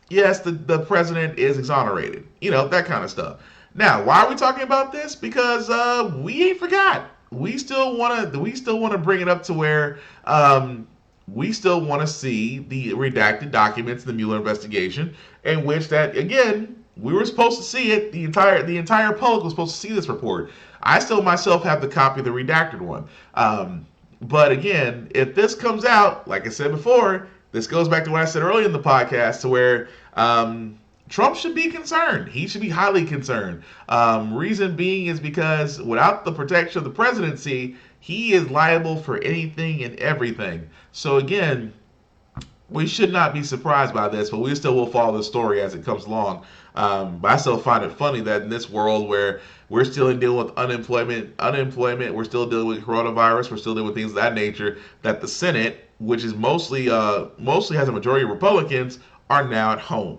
yes, the president is exonerated, that kind of stuff. Now, why are we talking about this? Because we ain't forgot. we still want to bring it up to where we still want to see the redacted documents, the Mueller investigation, in which that again we were supposed to see it. The entire public was supposed to see this report. I still myself have the copy of the redacted one. But again, if this comes out, like I said before, this goes back to what I said earlier in the podcast, to where Trump should be concerned. He should be highly concerned. Reason being is because without the protection of the presidency, he is liable for anything and everything. So again, we should not be surprised by this, but we still will follow the story as it comes along. But I still find it funny that in this world where we're still dealing with unemployment, we're still dealing with coronavirus, we're still dealing with things of that nature, that the Senate, which is mostly has a majority of Republicans, are now at home.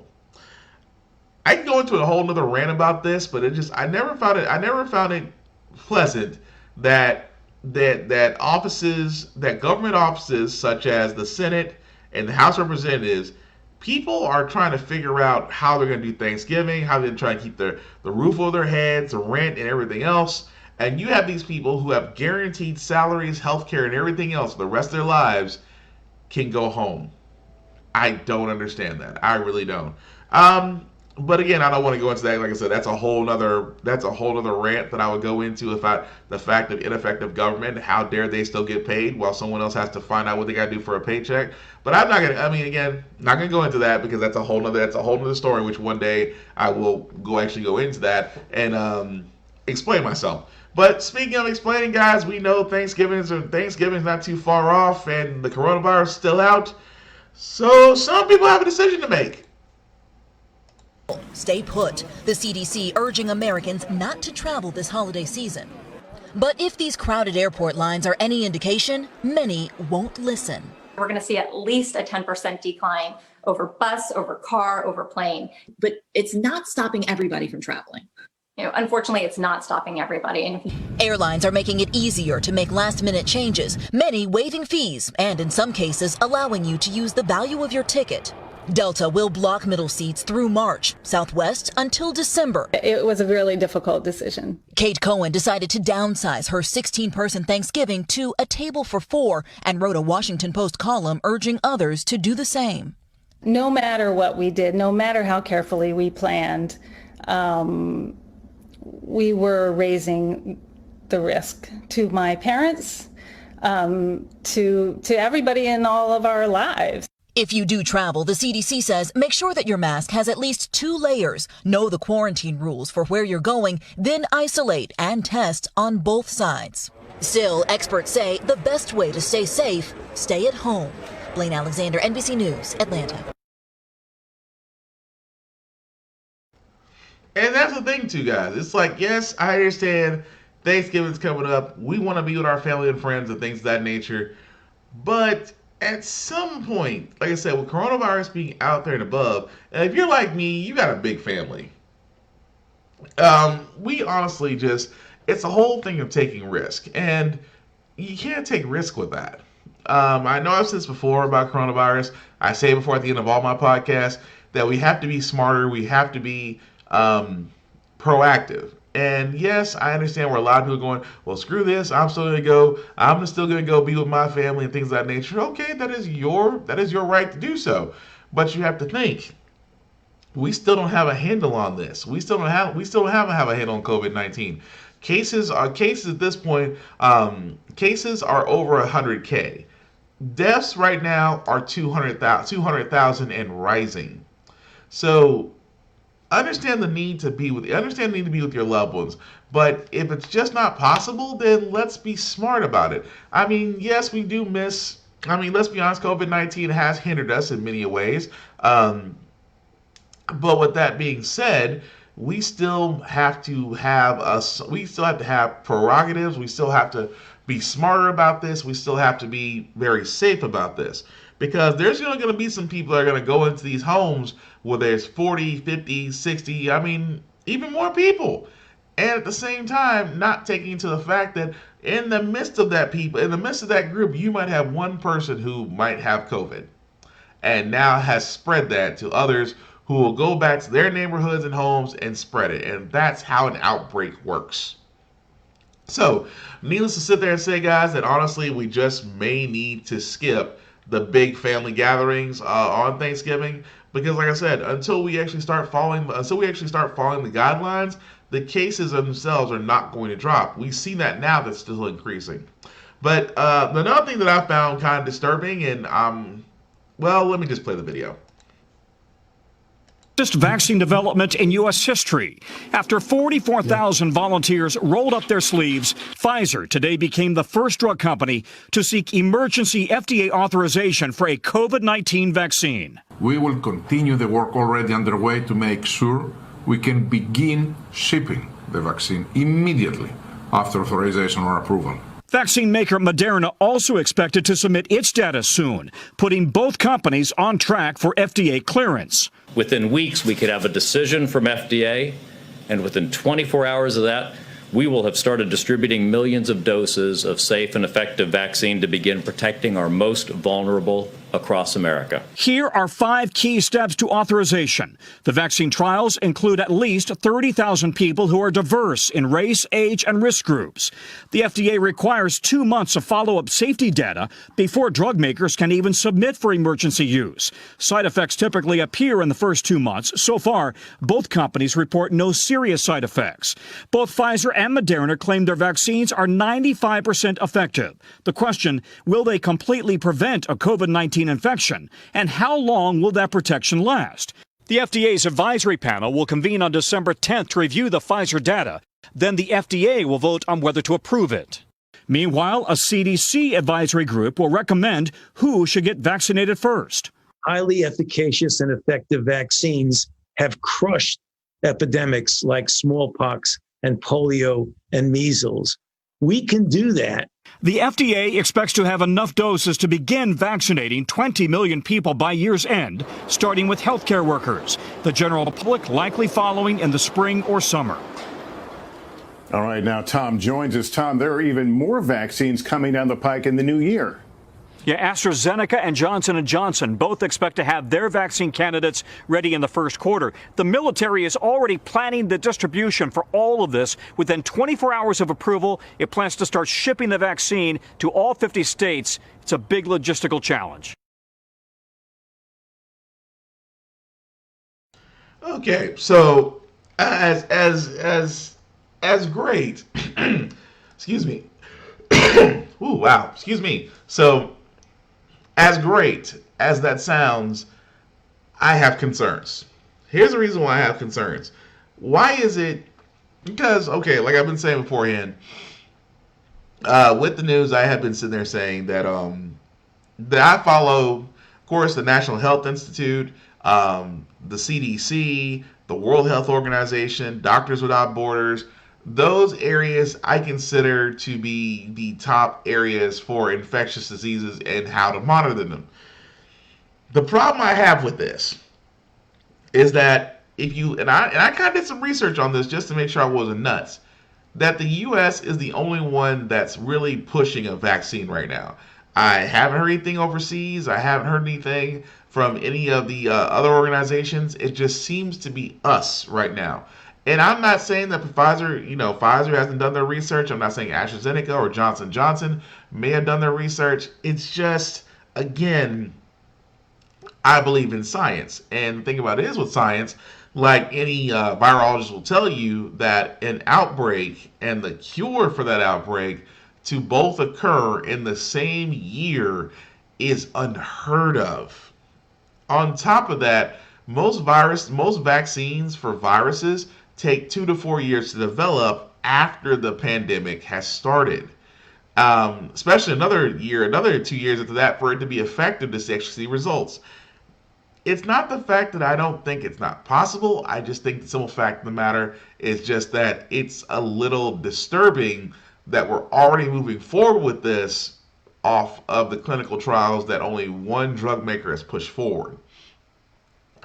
I can go into a whole nother rant about this, but I never found it pleasant that government offices such as the Senate and the House of Representatives, people are trying to figure out how they're going to do Thanksgiving, how they're trying to keep the roof over their heads, the rent, and everything else. And you have these people who have guaranteed salaries, health care, and everything else for the rest of their lives can go home. I don't understand that. I really don't. But again, I don't want to go into that. Like I said, that's a whole nother rant that I would go into about the fact of ineffective government. How dare they still get paid while someone else has to find out what they got to do for a paycheck? But I'm not gonna. I mean, again, not gonna go into that because that's a whole nother story. Which one day I will go into that and explain myself. But speaking of explaining, guys, we know Thanksgiving's not too far off, and the coronavirus is still out. So some people have a decision to make. Stay put. The CDC urging Americans not to travel this holiday season. But if these crowded airport lines are any indication, many won't listen. We're going to see at least a 10% decline over bus, over car, over plane. But it's not stopping everybody from traveling. Unfortunately, it's not stopping everybody. Airlines are making it easier to make last-minute changes, many waiving fees, and in some cases allowing you to use the value of your ticket. Delta will block middle seats through March, Southwest until December. It was a really difficult decision. Kate Cohen decided to downsize her 16-person Thanksgiving to a table for 4 and wrote a Washington Post column urging others to do the same. No matter what we did, no matter how carefully we planned, we were raising the risk to my parents, to everybody in all of our lives. If you do travel, the CDC says make sure that your mask has at least 2 layers, know the quarantine rules for where you're going, then isolate and test on both sides. Still, experts say the best way to stay safe, stay at home. Blaine Alexander, NBC News, Atlanta. And that's the thing too, guys. It's like, yes, I understand Thanksgiving's coming up. We want to be with our family and friends and things of that nature. But at some point, like I said, with coronavirus being out there and above, and if you're like me, you got a big family. We honestly it's a whole thing of taking risk. And you can't take risk with that. I know I've said this before about coronavirus. I say before at the end of all my podcasts that we have to be smarter. We have to be proactive. And yes, I understand where a lot of people are going, well, screw this. I'm still going to go be with my family and things of that nature. Okay, that is your right to do so. But you have to think, we still don't have a handle on this. We still don't have a handle on COVID-19. Cases at this point, cases are over 100K. Deaths right now are 200,000 and rising. So understand the need to be with your loved ones. But if it's just not possible, then let's be smart about it. I mean, yes, we do miss. I mean, let's be honest, COVID-19 has hindered us in many ways. But with that being said, we still have to have prerogatives. We still have to be smarter about this. We still have to be very safe about this. Because there's going to be some people that are going to go into these homes where there's 40, 50, 60, I mean, even more people. And at the same time, not taking into the fact that in the midst of that group, you might have one person who might have COVID and now has spread that to others who will go back to their neighborhoods and homes and spread it. And that's how an outbreak works. So, needless to sit there and say, guys, that honestly, we just may need to skip the big family gatherings on Thanksgiving because, like I said, until we actually start following the guidelines, the cases themselves are not going to drop. We see that now; that's still increasing. But another thing that I found kind of disturbing, and well, let me just play the video. Vaccine development in U.S. history. After 44,000 volunteers rolled up their sleeves, Pfizer today became the first drug company to seek emergency FDA authorization for a COVID-19 vaccine. We will continue the work already underway to make sure we can begin shipping the vaccine immediately after authorization or approval. Vaccine maker Moderna also expected to submit its data soon, putting both companies on track for FDA clearance. Within weeks, we could have a decision from FDA, and within 24 hours of that, we will have started distributing millions of doses of safe and effective vaccine to begin protecting our most vulnerable across America. Here are 5 key steps to authorization. The vaccine trials include at least 30,000 people who are diverse in race, age, and risk groups. The FDA requires 2 months of follow-up safety data before drug makers can even submit for emergency use. Side effects typically appear in the first 2 months. So far, both companies report no serious side effects. Both Pfizer and Moderna claim their vaccines are 95% effective. The question, will they completely prevent a COVID-19 infection? And how long will that protection last? The FDA's advisory panel will convene on December 10th to review the Pfizer data. Then the FDA will vote on whether to approve it. Meanwhile, a CDC advisory group will recommend who should get vaccinated first. Highly efficacious and effective vaccines have crushed epidemics like smallpox and polio and measles. We can do that. The FDA expects to have enough doses to begin vaccinating 20 million people by year's end, starting with healthcare workers. The general public likely following in the spring or summer. All right, now Tom joins us. Tom, there are even more vaccines coming down the pike in the new year. Yeah, AstraZeneca and Johnson & Johnson both expect to have their vaccine candidates ready in the first quarter. The military is already planning the distribution for all of this. Within 24 hours of approval, it plans to start shipping the vaccine to all 50 states. It's a big logistical challenge. Okay, so as great, excuse me. Ooh, wow, excuse me. So, as great as that sounds, I have concerns. Here's the reason why I have concerns. Why is it? Because, okay, like I've been saying beforehand, with the news, I have been sitting there saying that that I follow, of course, the National Health Institute, the CDC, the World Health Organization, Doctors Without Borders. Those areas I consider to be the top areas for infectious diseases and how to monitor them. The problem I have with this is that if you, and I kind of did some research on this just to make sure I wasn't nuts, that the U.S. is the only one that's really pushing a vaccine right now. I haven't heard anything overseas. I haven't heard anything from any of the other organizations. It just seems to be us right now. And I'm not saying that Pfizer hasn't done their research. I'm not saying AstraZeneca or Johnson & Johnson may have done their research. It's just, again, I believe in science. And the thing about it is with science, like any virologist will tell you, that an outbreak and the cure for that outbreak to both occur in the same year is unheard of. On top of that, most vaccines for viruses take 2 to 4 years to develop after the pandemic has started. Especially another 2 years after that for it to be effective to actually see results. It's not the fact that I don't think it's not possible. I just think the simple fact of the matter is just that it's a little disturbing that we're already moving forward with this off of the clinical trials that only one drug maker has pushed forward.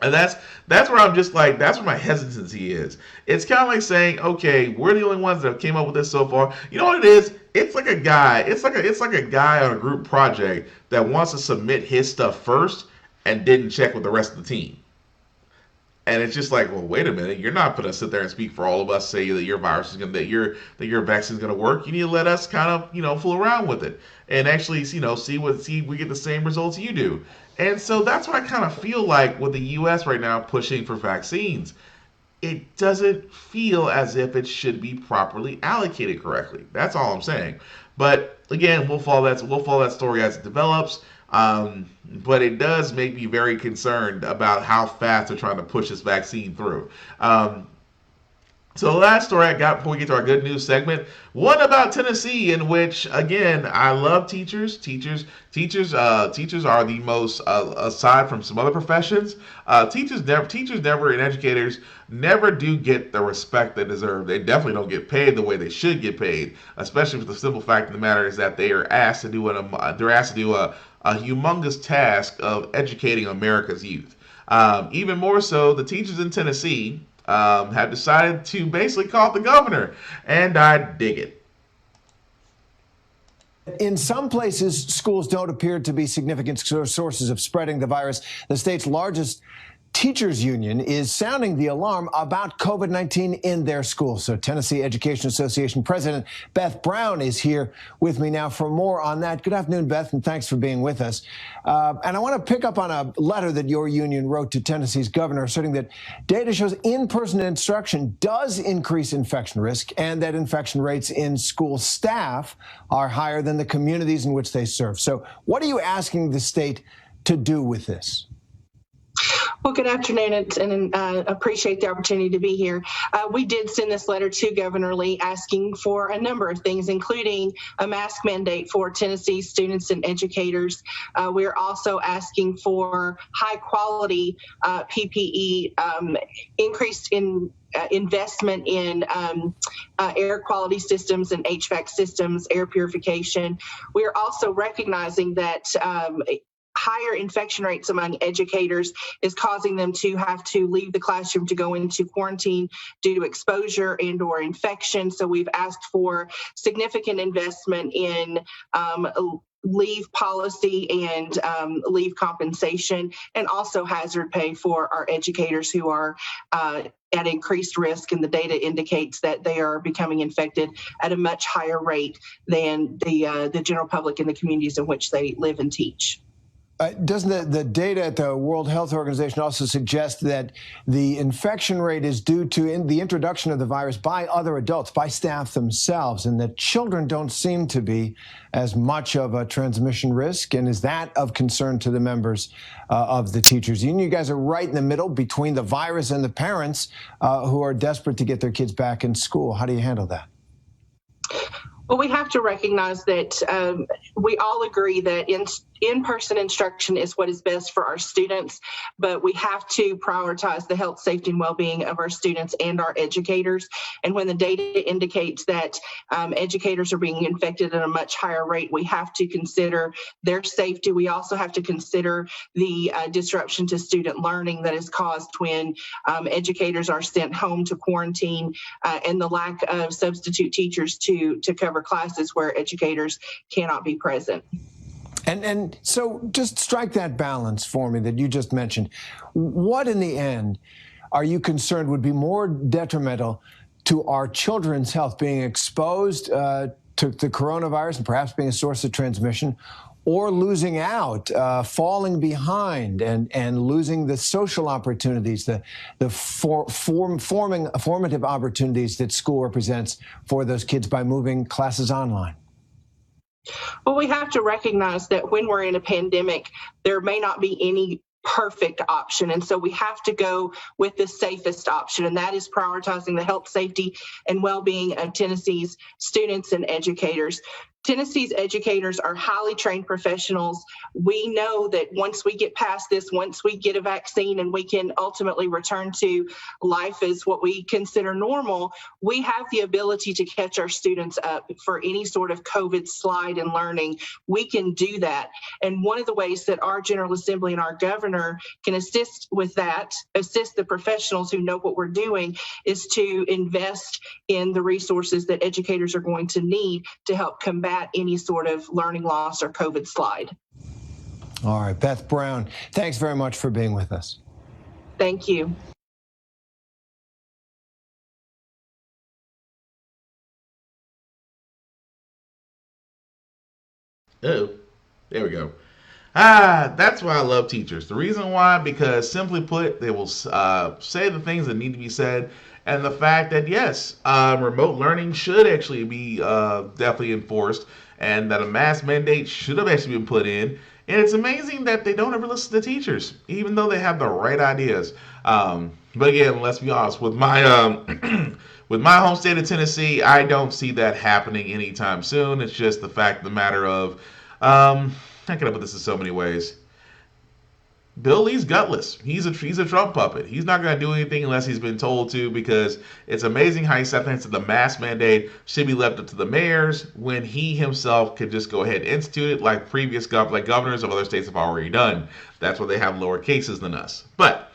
And that's where I'm just like, that's where my hesitancy is. It's kind of like saying, okay, we're the only ones that have came up with this so far. You know what it is? It's like a guy on a group project that wants to submit his stuff first and didn't check with the rest of the team. And it's just like, well, wait a minute. You're not going to sit there and speak for all of us, say that your virus is going to, that your vaccine is going to work. You need to let us kind of, fool around with it and actually, see we get the same results you do. And so that's what I kind of feel like with the U.S. right now pushing for vaccines. It doesn't feel as if it should be properly allocated correctly. That's all I'm saying. But again, we'll follow that story as it develops. But it does make me very concerned about how fast they're trying to push this vaccine through. So the last story I got before we get to our good news segment, one about Tennessee, in which, again, I love teachers. Teachers are the most, aside from some other professions, teachers never, and educators never do get the respect they deserve. They definitely don't get paid the way they should get paid, especially with the simple fact of the matter is that they are asked to do a humongous task of educating America's youth. Even more so, the teachers in Tennessee have decided to basically call the governor, and I dig it. In some places, schools don't appear to be significant sources of spreading the virus. The state's largest teachers union is sounding the alarm about COVID-19 in their schools. So Tennessee Education Association President Beth Brown is here with me now for more on that. Good afternoon, Beth, and thanks for being with us. And I want to pick up on a letter that your union wrote to Tennessee's governor asserting that data shows in-person instruction does increase infection risk and that infection rates in school staff are higher than the communities in which they serve. So what are you asking the state to do with this? Well, good afternoon, and appreciate the opportunity to be here. We did send this letter to Governor Lee asking for a number of things, including a mask mandate for Tennessee students and educators. We're also asking for high-quality PPE, increased in investment in air quality systems and HVAC systems, air purification. We're also recognizing that higher infection rates among educators is causing them to have to leave the classroom to go into quarantine due to exposure and or infection. So we've asked for significant investment in leave policy and leave compensation, and also hazard pay for our educators who are at increased risk, and the data indicates that they are becoming infected at a much higher rate than the general public in the communities in which they live and teach. Doesn't the data at the World Health Organization also suggest that the infection rate is due to the introduction of the virus by other adults, by staff themselves, and that children don't seem to be as much of a transmission risk? And is that of concern to the members of the teachers union? You guys are right in the middle between the virus and the parents who are desperate to get their kids back in school. How do you handle that? Well, we have to recognize that we all agree that in-person instruction is what is best for our students, but we have to prioritize the health, safety, and well-being of our students and our educators. And when the data indicates that educators are being infected at a much higher rate, we have to consider their safety. We also have to consider the disruption to student learning that is caused when educators are sent home to quarantine, and the lack of substitute teachers to cover classes where educators cannot be present. And so just strike that balance for me that you just mentioned. What in the end are you concerned would be more detrimental to our children's health, being exposed to the coronavirus and perhaps being a source of transmission, or losing out, falling behind, and losing the social opportunities, the formative opportunities that school represents for those kids by moving classes online? Well, we have to recognize that when we're in a pandemic, there may not be any perfect option. And so we have to go with the safest option, and that is prioritizing the health, safety, and well-being of Tennessee's students and educators. Tennessee's educators are highly trained professionals. We know that once we get past this, once we get a vaccine and we can ultimately return to life as what we consider normal, we have the ability to catch our students up for any sort of COVID slide in learning. We can do that. And one of the ways that our General Assembly and our governor can assist with that, assist the professionals who know what we're doing, is to invest in the resources that educators are going to need to help combat any sort of learning loss or COVID slide. All right, Beth Brown, thanks very much for being with us. Thank you. Oh, there we go. That's why I love teachers. The reason why, because simply put, they will say the things that need to be said, and the fact that yes, remote learning should actually be definitely enforced, and that a mask mandate should have actually been put in. And it's amazing that they don't ever listen to teachers, even though they have the right ideas. But again, let's be honest. With my with my home state of Tennessee, I don't see that happening anytime soon. It's just the fact of the matter of how can I put this in so many ways? Bill Lee's gutless. He's a Trump puppet. He's not going to do anything unless he's been told to, because it's amazing how he said things that the mask mandate should be left up to the mayors when he himself could just go ahead and institute it like previous governors of other states have already done. That's why they have lower cases than us. But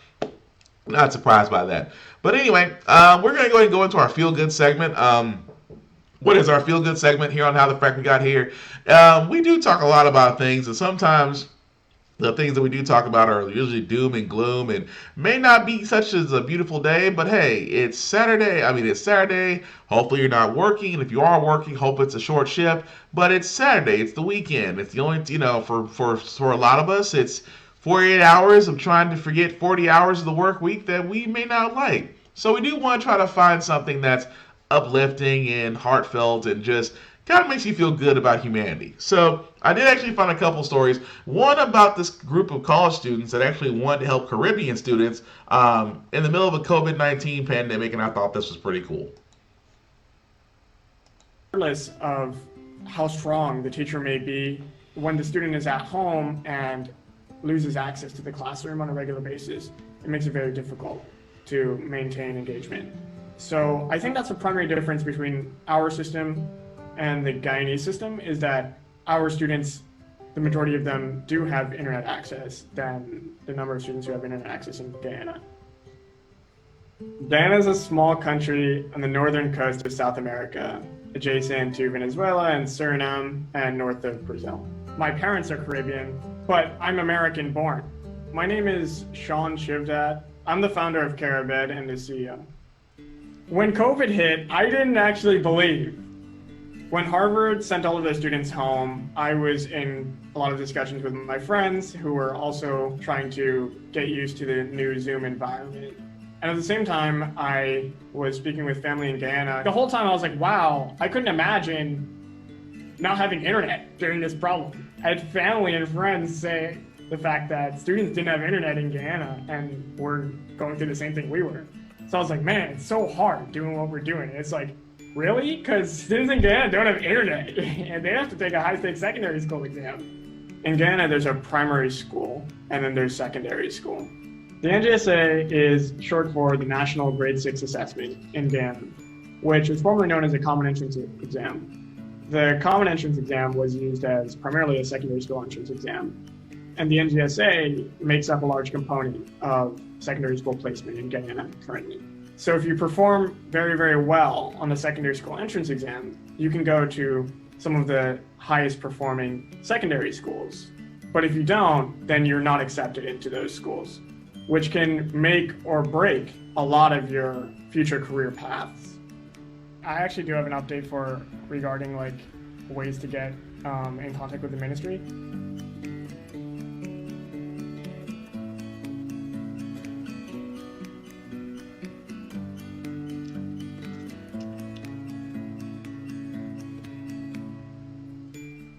not surprised by that. But anyway, we're going to go ahead and go into our feel good segment. What is our feel good segment here on How the Frack We Got Here? We do talk a lot about things, and sometimes the things that we do talk about are usually doom and gloom and may not be such as a beautiful day, but hey, it's Saturday. It's Saturday. Hopefully you're not working, and if you are working, hope it's a short shift. But it's Saturday. It's the weekend. It's the only, for a lot of us, it's 48 hours of trying to forget 40 hours of the work week that we may not like. So we do want to try to find something that's uplifting and heartfelt and just kind of makes you feel good about humanity. So I did actually find a couple stories. One about this group of college students that actually wanted to help Caribbean students in the middle of a COVID-19 pandemic, and I thought this was pretty cool. Regardless of how strong the teacher may be, when the student is at home and loses access to the classroom on a regular basis, it makes it very difficult to maintain engagement. So I think that's the primary difference between our system and the Guyanese system, is that our students, the majority of them do have internet access than the number of students who have internet access in Guyana. Guyana is a small country on the northern coast of South America, adjacent to Venezuela and Suriname and north of Brazil. My parents are Caribbean, but I'm American born. My name is Sean Shivdat. I'm the founder of Caribed and the CEO. When COVID hit, I didn't actually believe. When Harvard sent all of their students home, I was in a lot of discussions with my friends who were also trying to get used to the new Zoom environment. And at the same time, I was speaking with family in Guyana. The whole time I was like, wow, I couldn't imagine not having internet during this problem. I had family and friends say the fact that students didn't have internet in Guyana and were going through the same thing we were. So I was like, man, it's so hard doing what we're doing. It's like, really? Because students in Guyana don't have internet and they have to take a high-stakes secondary school exam. In Guyana, there's a primary school and then there's secondary school. The NGSA is short for the National Grade 6 Assessment in Guyana, which was formerly known as a Common Entrance Exam. The Common Entrance Exam was used as primarily a secondary school entrance exam. And the NGSA makes up a large component of secondary school placement in Guyana currently. So if you perform very, very well on the secondary school entrance exam, you can go to some of the highest performing secondary schools. But if you don't, then you're not accepted into those schools, which can make or break a lot of your future career paths. I actually do have an update regarding ways to get in contact with the ministry.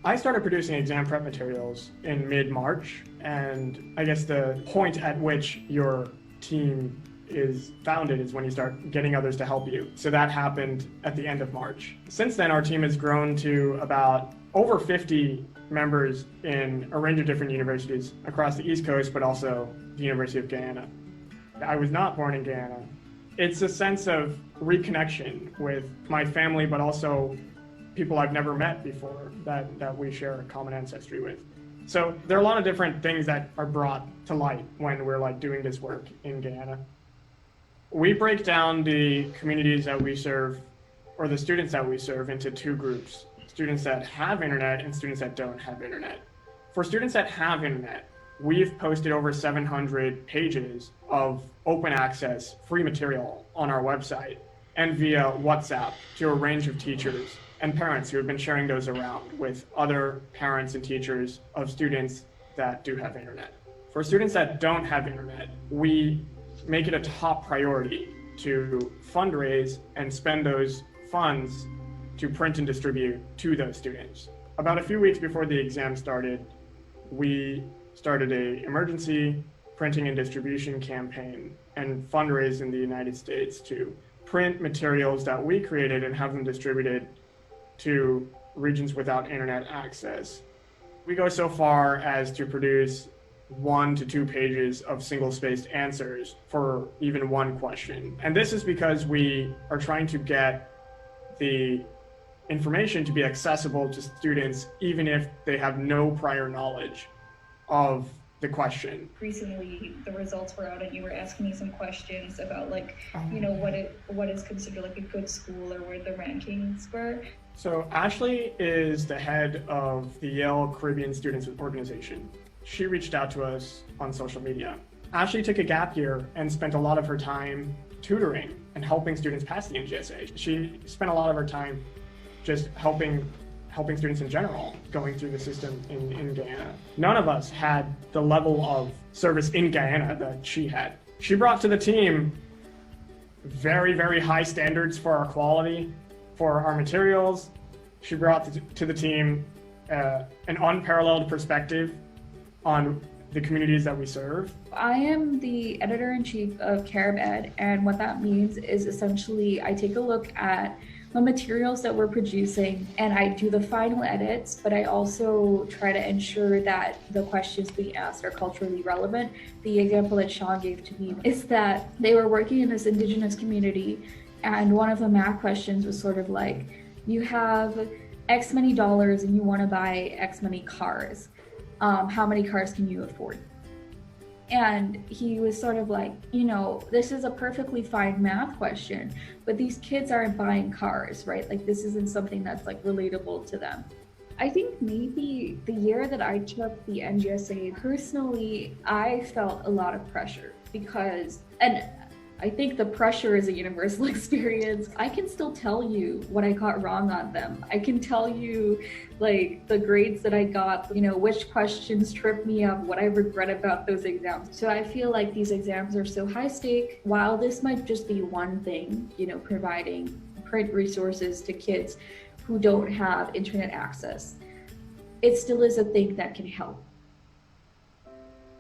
I started producing exam prep materials in mid-March, and I guess the point at which your team is founded is when you start getting others to help you. So that happened at the end of March. Since then, our team has grown to about over 50 members in a range of different universities across the East Coast, but also the University of Guyana. I was not born in Guyana. It's a sense of reconnection with my family, but also people I've never met before that we share a common ancestry with. So there are a lot of different things that are brought to light when we're doing this work in Guyana. We break down the communities that we serve, or the students that we serve, into two groups: students that have internet and students that don't have internet. For students that have internet, we've posted over 700 pages of open access free material on our website and via WhatsApp to a range of teachers and parents who have been sharing those around with other parents and teachers of students that do have internet. For students that don't have internet, we make it a top priority to fundraise and spend those funds to print and distribute to those students. About a few weeks before the exam started, we started an emergency printing and distribution campaign and fundraised in the United States to print materials that we created and have them distributed to regions without internet access. We go so far as to produce 1 to 2 pages of single-spaced answers for even one question. And this is because we are trying to get the information to be accessible to students even if they have no prior knowledge of the question. Recently, the results were out and you were asking me some questions about what is considered like a good school or where the rankings were. So Ashley is the head of the Yale Caribbean Students Organization. She reached out to us on social media. Ashley took a gap year and spent a lot of her time tutoring and helping students pass the NGSA. She spent a lot of her time just helping students in general going through the system in Guyana. None of us had the level of service in Guyana that she had. She brought to the team very, very high standards for our quality, for our materials. She brought to the team an unparalleled perspective on the communities that we serve. I am the editor-in-chief of CaribEd, and what that means is essentially I take a look at the materials that we're producing and I do the final edits, but I also try to ensure that the questions being asked are culturally relevant. The example that Sean gave to me is that they were working in this indigenous community and one of the math questions was sort of like, you have X many dollars and you want to buy X many cars. How many cars can you afford? And he was sort of like, this is a perfectly fine math question, but these kids aren't buying cars, right? Like this isn't something that's like relatable to them. I think maybe the year that I took the NGSA, personally, I felt a lot of pressure because, and I think the pressure is a universal experience. I can still tell you what I got wrong on them. I can tell you like the grades that I got, which questions tripped me up, what I regret about those exams. So I feel like these exams are so high stake. While this might just be one thing, providing print resources to kids who don't have internet access, it still is a thing that can help.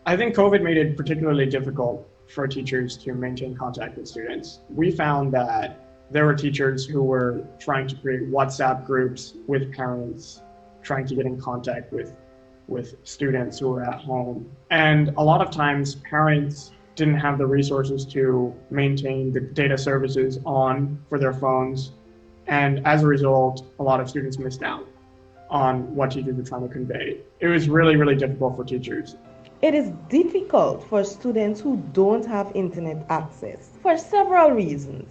I think COVID made it particularly difficult for teachers to maintain contact with students. We found that there were teachers who were trying to create WhatsApp groups with parents, trying to get in contact with students who were at home. And a lot of times parents didn't have the resources to maintain the data services on for their phones. And as a result, a lot of students missed out on what teachers were trying to convey. It was really, really difficult for teachers. It is difficult for students who don't have internet access for several reasons.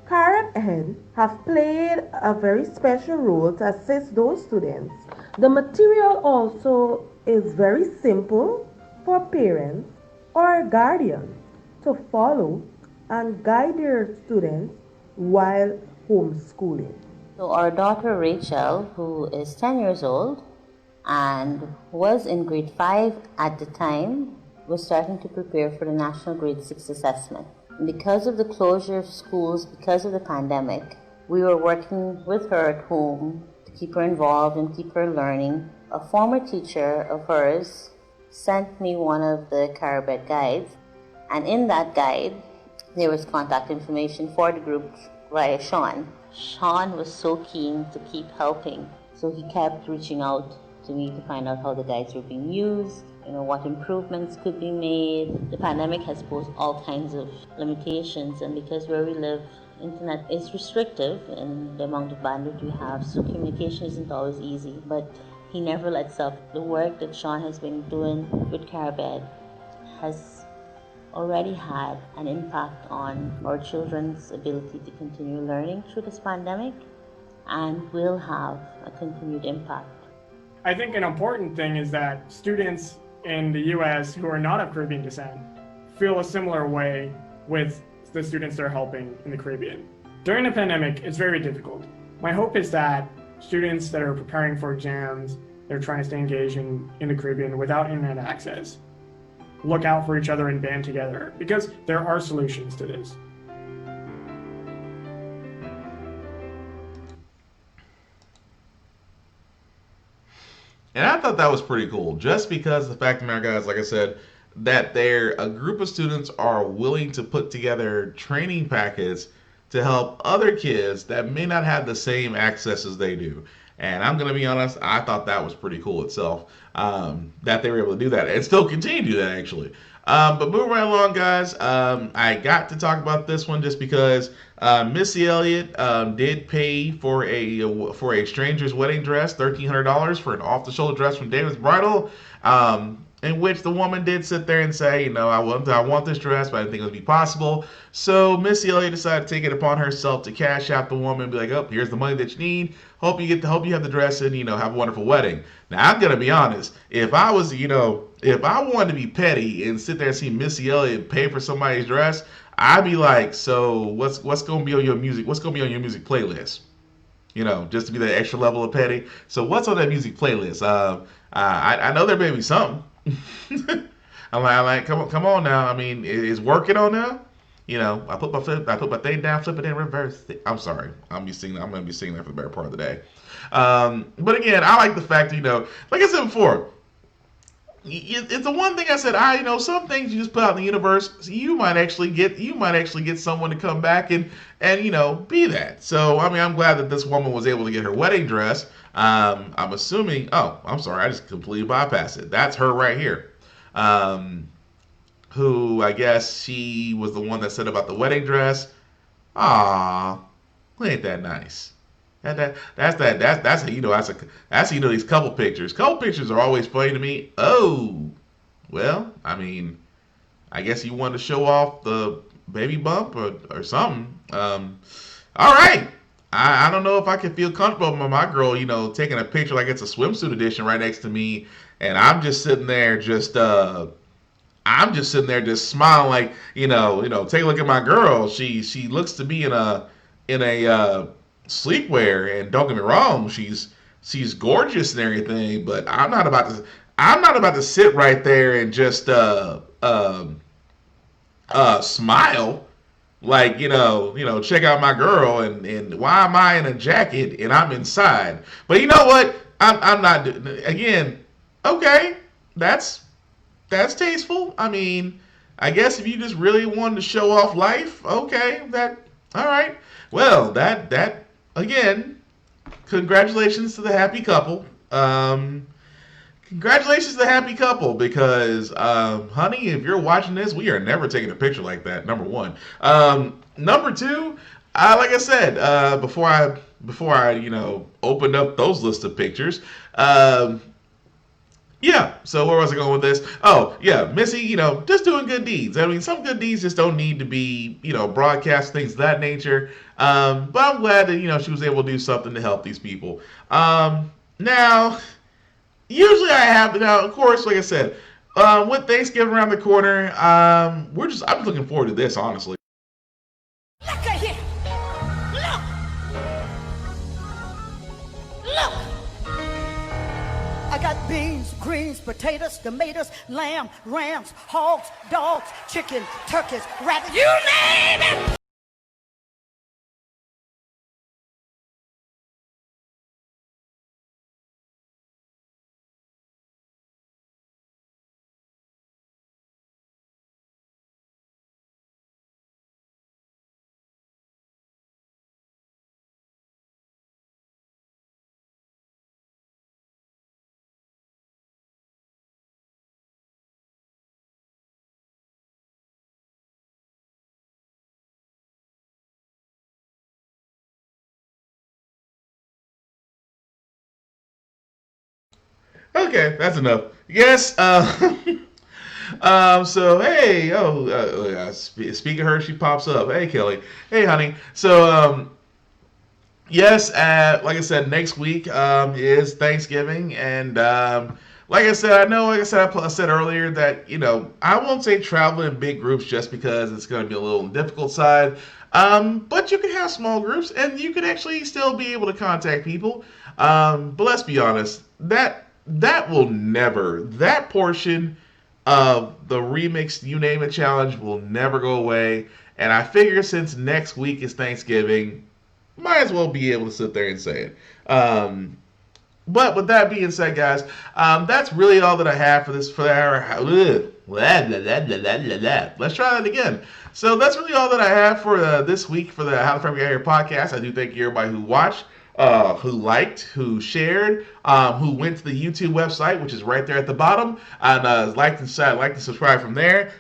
CaribEd have played a very special role to assist those students. The material also is very simple for parents or guardians to follow and guide their students while homeschooling. So our daughter Rachel, who is 10 years old, and was in grade 5 at the time, was starting to prepare for the National Grade 6 assessment. Because of the closure of schools, because of the pandemic, we were working with her at home to keep her involved and keep her learning. A former teacher of hers sent me one of the CaribEd guides, and in that guide, there was contact information for the group via Sean. Sean was so keen to keep helping, so he kept reaching out to me to find out how the guides were being used, what improvements could be made. The pandemic has posed all kinds of limitations, and because where we live, internet is restrictive in the amount of bandwidth we have, so communication isn't always easy, but he never lets up. The work that Sean has been doing with CaribEd has already had an impact on our children's ability to continue learning through this pandemic and will have a continued impact. I think an important thing is that students in the US who are not of Caribbean descent feel a similar way with the students they're helping in the Caribbean. During the pandemic, it's very difficult. My hope is that students that are preparing for exams, they're trying to stay engaged in the Caribbean without internet access, look out for each other and band together, because there are solutions to this. And I thought that was pretty cool, just because the fact of the matter, guys, like I said, that a group of students are willing to put together training packets to help other kids that may not have the same access as they do. And I'm going to be honest, I thought that was pretty cool itself, that they were able to do that and still continue to do that, actually. But moving right along, guys, I got to talk about this one just because Missy Elliott did pay for a stranger's wedding dress, $1,300 for an off-the-shoulder dress from David's Bridal, in which the woman did sit there and say, I want this dress, but I didn't think it would be possible. So Missy Elliott decided to take it upon herself to cash out the woman and be like, oh, here's the money that you need. Hope you have the dress and have a wonderful wedding. Now I'm gonna be honest. If I was, if I wanted to be petty and sit there and see Missy Elliott pay for somebody's dress, I'd be like, so what's gonna be on your music? What's gonna be on your music playlist? Just to be that extra level of petty. So what's on that music playlist? I know there may be something. I'm like, come on now. I mean, is working on now? I put my thing down, flip it in reverse. I'm sorry. I'm gonna be singing that for the better part of the day. But again, I like the fact that, like I said before, it's the one thing I said. Some things you just put out in the universe, so you might actually get someone to come back and be that. So I mean, I'm glad that this woman was able to get her wedding dress. I'm assuming. Oh, I'm sorry, I just completely bypassed it. That's her right here. Who I guess she was the one that said about the wedding dress. Ah, ain't that nice? That's these couple pictures. Couple pictures are always funny to me. Oh, well, I mean, I guess you wanted to show off the baby bump or something. All right. I don't know if I can feel comfortable with my girl, taking a picture like it's a swimsuit edition right next to me, and I'm just sitting there just smiling like, take a look at my girl. She looks to be in a sleepwear, and don't get me wrong, she's gorgeous and everything, but I'm not about to sit right there and just smile like, check out my girl, and why am I in a jacket and I'm inside? But you know what? I'm not, again, okay, that's tasteful. I mean, I guess if you just really wanted to show off life, okay, all right. Well, that again, congratulations to the happy couple. Congratulations to the happy couple, because, honey, if you're watching this, we are never taking a picture like that. Number one. Number two, like I said, before I opened up those list of pictures, yeah, so where was I going with this? Oh, yeah, Missy, just doing good deeds. I mean, some good deeds just don't need to be, broadcast, things of that nature. But I'm glad that, she was able to do something to help these people. Now, usually of course, like I said, with Thanksgiving around the corner, I'm just looking forward to this, honestly. Look at here. Look. I got beans, greens, potatoes, tomatoes, lamb, rams, hogs, dogs, chicken, turkeys, rabbits. You name it. Okay, that's enough. Yes. So hey, speaking of her, she pops up. Hey, Kelly. Hey, honey. So yes, like I said, next week is Thanksgiving, and like I said, I said earlier that I won't say travel in big groups just because it's going to be a little on the difficult side. But you can have small groups, and you can actually still be able to contact people. But let's be honest, that will never, that portion of the remix You Name It challenge will never go away. And I figure since next week is Thanksgiving, might as well be able to sit there and say it. But with that being said, guys, that's really all that I have for this. Let's try that again. So that's really all that I have for this week for the How the Frack We Got Here podcast. I do thank you everybody who watched, who liked, who shared, who went to the YouTube website, which is right there at the bottom, and liked and subscribe from there.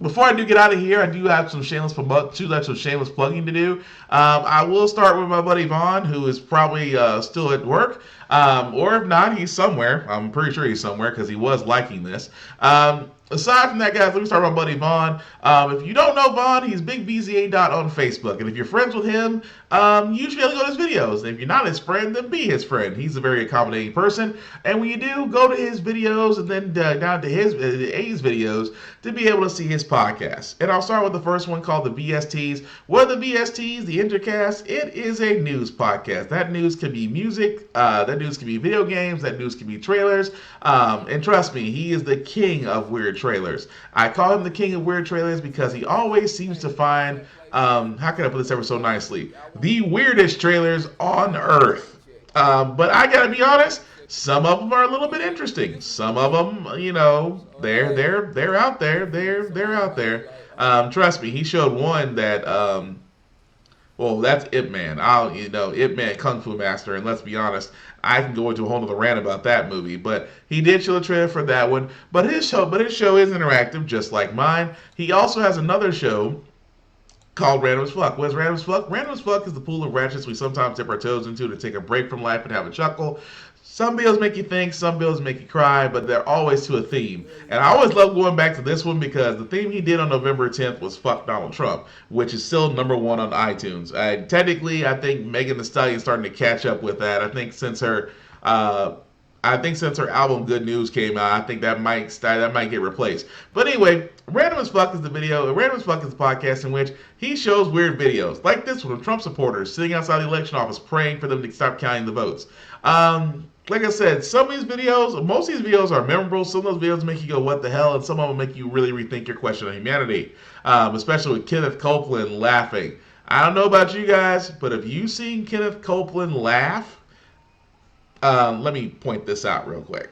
Before I do get out of here, I do have some shameless plugging to do. I will start with my buddy Vaughn, who is probably still at work, or if not, he's somewhere. I'm pretty sure he's somewhere because he was liking this. Aside from that, guys, let me start with my buddy Vaughn. If you don't know Vaughn, he's Big BZA Dot on Facebook, and if you're friends with him, you should be able to go to his videos. And if you're not his friend, then be his friend. He's a very accommodating person, and when you do, go to his videos and then down to his A's videos to be able to see his podcast. And I'll start with the first one called the VSTs. What are the VSTs? The Intercast. It is a news podcast. That news can be music. That news can be video games. That news can be trailers. And trust me, he is the king of weird trailers. I call him the king of weird trailers because he always seems to find, how can I put this ever so nicely, the weirdest trailers on earth. But I gotta be honest, some of them are a little bit interesting. Some of them, you know, they're out there. They're out there. Trust me, he showed one that, well, that's Ip Man. Ip Man Kung Fu Master, and let's be honest, I can go into a whole other rant about that movie. But he did show the trailer for that one. But his show is interactive, just like mine. He also has another show called Random as Fuck. What is Random as Fuck? Random as Fuck is the pool of ratchets we sometimes dip our toes into to take a break from life and have a chuckle. Some videos make you think, some videos make you cry, but they're always to a theme. And I always love going back to this one because the theme he did on November 10th was Fuck Donald Trump, which is still #1 on iTunes. Technically, I think Megan Thee Stallion is starting to catch up with that. I think since her album Good News came out, I think that might get replaced. But anyway, Random as Fuck is the video. Random as Fuck is the podcast in which he shows weird videos, like this one of Trump supporters sitting outside the election office praying for them to stop counting the votes. Like I said, some of these videos, most of these videos are memorable. Some of those videos make you go, what the hell? And some of them make you really rethink your question on humanity, especially with Kenneth Copeland laughing. I don't know about you guys, but if you've seen Kenneth Copeland laugh, let me point this out real quick.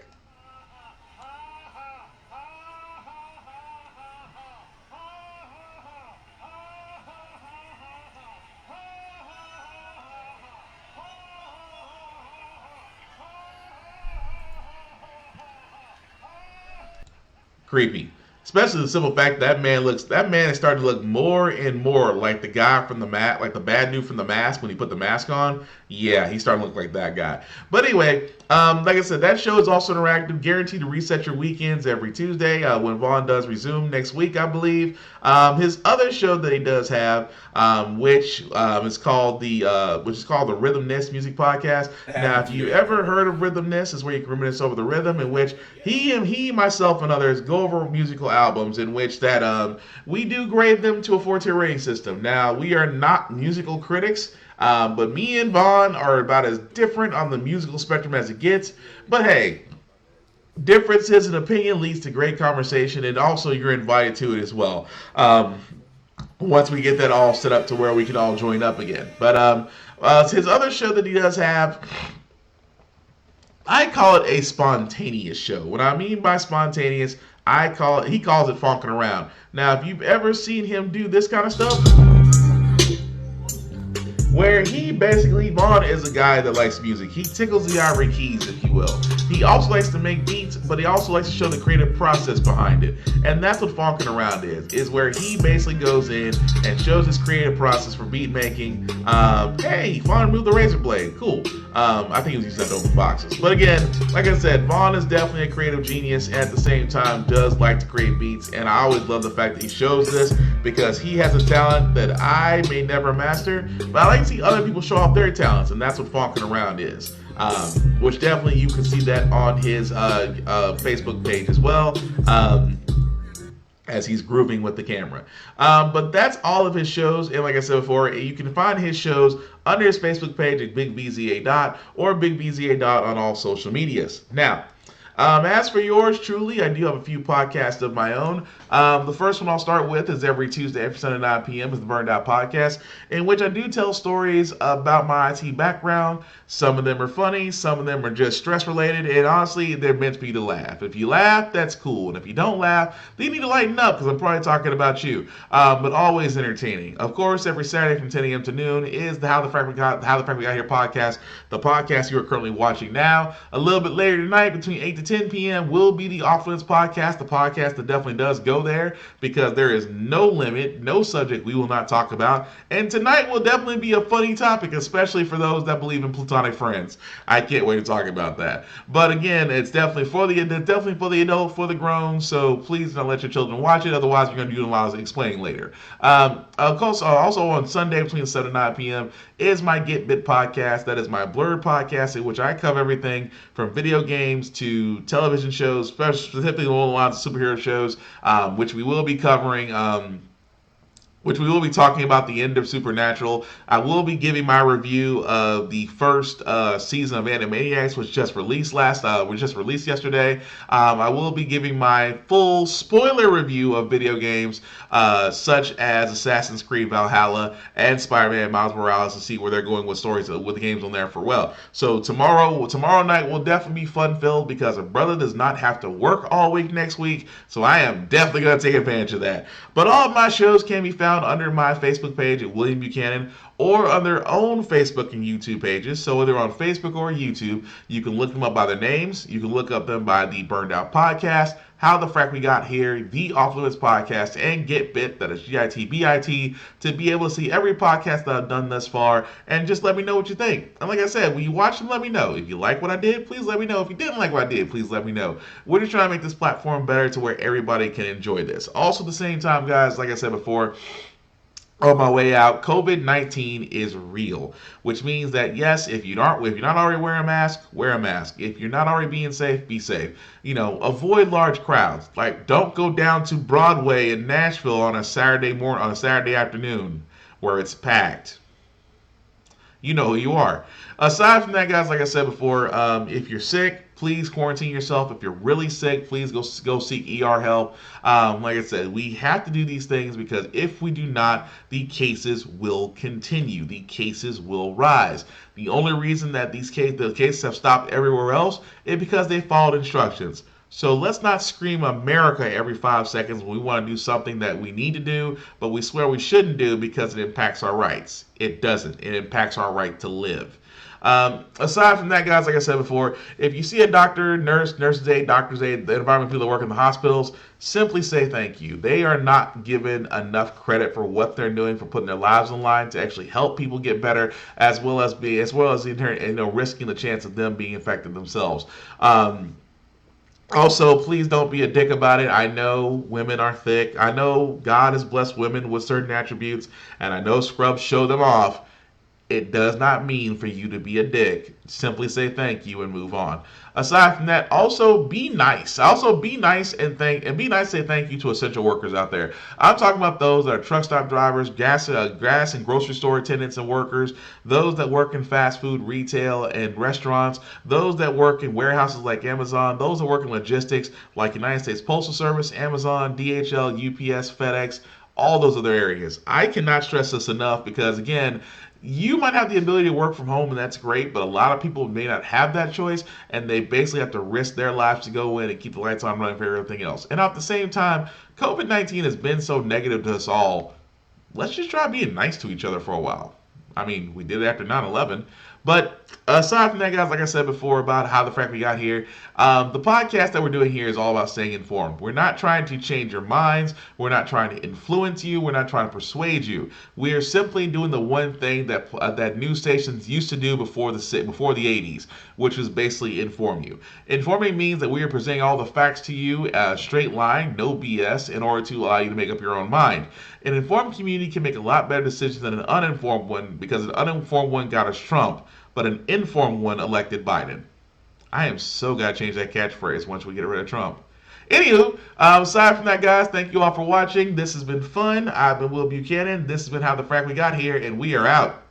Creepy. Especially the simple fact that man is starting to look more and more like the guy from the mask, like the bad dude from the mask when he put the mask on. Yeah, he's starting to look like that guy. But anyway, like I said, that show is also interactive, guaranteed to reset your weekends every Tuesday when Vaughn does resume next week, I believe. His other show that he does have, which is called the Rhythm Nest Music Podcast. Now, if you ever heard of Rhythm Nest, is where you can reminisce over the rhythm, in which he, myself, and others go over musical albums in which that we do grade them to a 4-tier rating system. Now, we are not musical critics. But me and Vaughn are about as different on the musical spectrum as it gets. But hey, differences in opinion leads to great conversation, and also you're invited to it as well. Once we get that all set up to where we can all join up again. But his other show that he does have, I call it a spontaneous show. What I mean by spontaneous, he calls it funking around. Now, if you've ever seen him do this kind of stuff, where Vaughn is a guy that likes music. He tickles the ivory keys, if you will. He also likes to make beats, but he also likes to show the creative process behind it. And that's what Funkin' Around is where he basically goes in and shows his creative process for beat making. Hey, Vaughn moved the razor blade. Cool. I think he was using that to open boxes. But again, like I said, Vaughn is definitely a creative genius and at the same time does like to create beats. And I always love the fact that he shows this because he has a talent that I may never master, but I like to see other people show off their talents, and that's what Funkin' Around is. Which definitely you can see that on his Facebook page as well. as he's grooving with the camera. But that's all of his shows. And like I said before, you can find his shows under his Facebook page at Big BZA Dot or Big BZA Dot on all social medias. Now, as for yours truly, I do have a few podcasts of my own. The first one I'll start with is every Tuesday, every Sunday, 9 p.m. is the Burned Out Podcast, in which I do tell stories about my IT background. Some of them are funny, some of them are just stress related, and honestly, they're meant for you to laugh. If you laugh, that's cool, and if you don't laugh, then you need to lighten up, because I'm probably talking about you. But always entertaining. Of course, every Saturday from 10 a.m. to noon is the How the Frack We Got Here podcast, the podcast you are currently watching now. A little bit later tonight, between 8 to 10 p.m., will be the Off Limits podcast, the podcast that definitely does go there, because there is no limit, no subject we will not talk about. And tonight will definitely be a funny topic, especially for those that believe in platonic friends. I can't wait to talk about that. But again, it's definitely for the adult, for the grown. So please don't let your children watch it. Otherwise, you're going to do a lot of explaining later. Of course, also on Sunday between 7 and 9 p.m. is my Get Bit podcast. That is my blurred podcast in which I cover everything from video games to television shows, specifically along the lines of superhero shows, which we will be covering. Which we will be talking about the end of Supernatural. I will be giving my review of the first season of Animaniacs, which just released yesterday. I will be giving my full spoiler review of video games, such as Assassin's Creed Valhalla and Spider-Man Miles Morales, to see where they're going with stories with the games on there for well. So tomorrow night will definitely be fun-filled, because a brother does not have to work all week next week, so I am definitely going to take advantage of that. But all of my shows can be found under my Facebook page at William Buchanan, or on their own Facebook and YouTube pages. So whether on Facebook or YouTube, you can look them up by their names. You can look up them by the Burned Out Podcast, How the Frack We Got Here, the Off Limits Podcast, and Get Bit, that is GITBIT, to be able to see every podcast that I've done thus far, and just let me know what you think. And like I said, when you watch them, let me know. If you like what I did, please let me know. If you didn't like what I did, please let me know. We're just trying to make this platform better to where everybody can enjoy this. Also, at the same time, guys, like I said before, on my way out, COVID-19 is real, which means that yes, if you're not already wearing a mask, wear a mask. If you're not already being safe, be safe. Avoid large crowds. Like, don't go down to Broadway in Nashville on a Saturday afternoon where it's packed. You know who you are. Aside from that, guys, like I said before, if you're sick, please quarantine yourself. If you're really sick, please go seek ER help. Like I said, we have to do these things, because if we do not, the cases will continue. The cases will rise. The only reason that the cases have stopped everywhere else is because they followed instructions. So let's not scream America every 5 seconds when we want to do something that we need to do, but we swear we shouldn't do because it impacts our rights. It doesn't. It impacts our right to live. Aside from that, guys, like I said before, if you see a doctor, nurse's aide, doctor's aide, the environment people that work in the hospitals, simply say thank you. They are not given enough credit for what they're doing, for putting their lives on the line to actually help people get better, as well as risking the chance of them being infected themselves. Also, please don't be a dick about it. I know women are thick. I know God has blessed women with certain attributes, and I know scrubs show them off. It does not mean for you to be a dick. Simply say thank you and move on. Aside from that, also be nice. Be nice and say thank you to essential workers out there. I'm talking about those that are truck stop drivers, gas and grocery store attendants and workers, those that work in fast food, retail, and restaurants, those that work in warehouses like Amazon, those that work in logistics like United States Postal Service, Amazon, DHL, UPS, FedEx, all those other areas. I cannot stress this enough, because again, you might have the ability to work from home, and that's great, but a lot of people may not have that choice, and they basically have to risk their lives to go in and keep the lights on running for everything else. And at the same time, COVID-19 has been so negative to us all. Let's just try being nice to each other for a while. I mean, we did it after 9/11. But aside from that, guys, like I said before about How the Frack We Got Here, the podcast that we're doing here is all about staying informed. We're not trying to change your minds. We're not trying to influence you. We're not trying to persuade you. We are simply doing the one thing that news stations used to do before the 80s, which was basically inform you. Informing means that we are presenting all the facts to you, straight line, no BS, in order to allow you to make up your own mind. An informed community can make a lot better decisions than an uninformed one, because an uninformed one got us Trump, but an informed one elected Biden. I am so glad to change that catchphrase once we get rid of Trump. Anywho, aside from that, guys, thank you all for watching. This has been fun. I've been Will Buchanan. This has been How the Frack We Got Here, and we are out.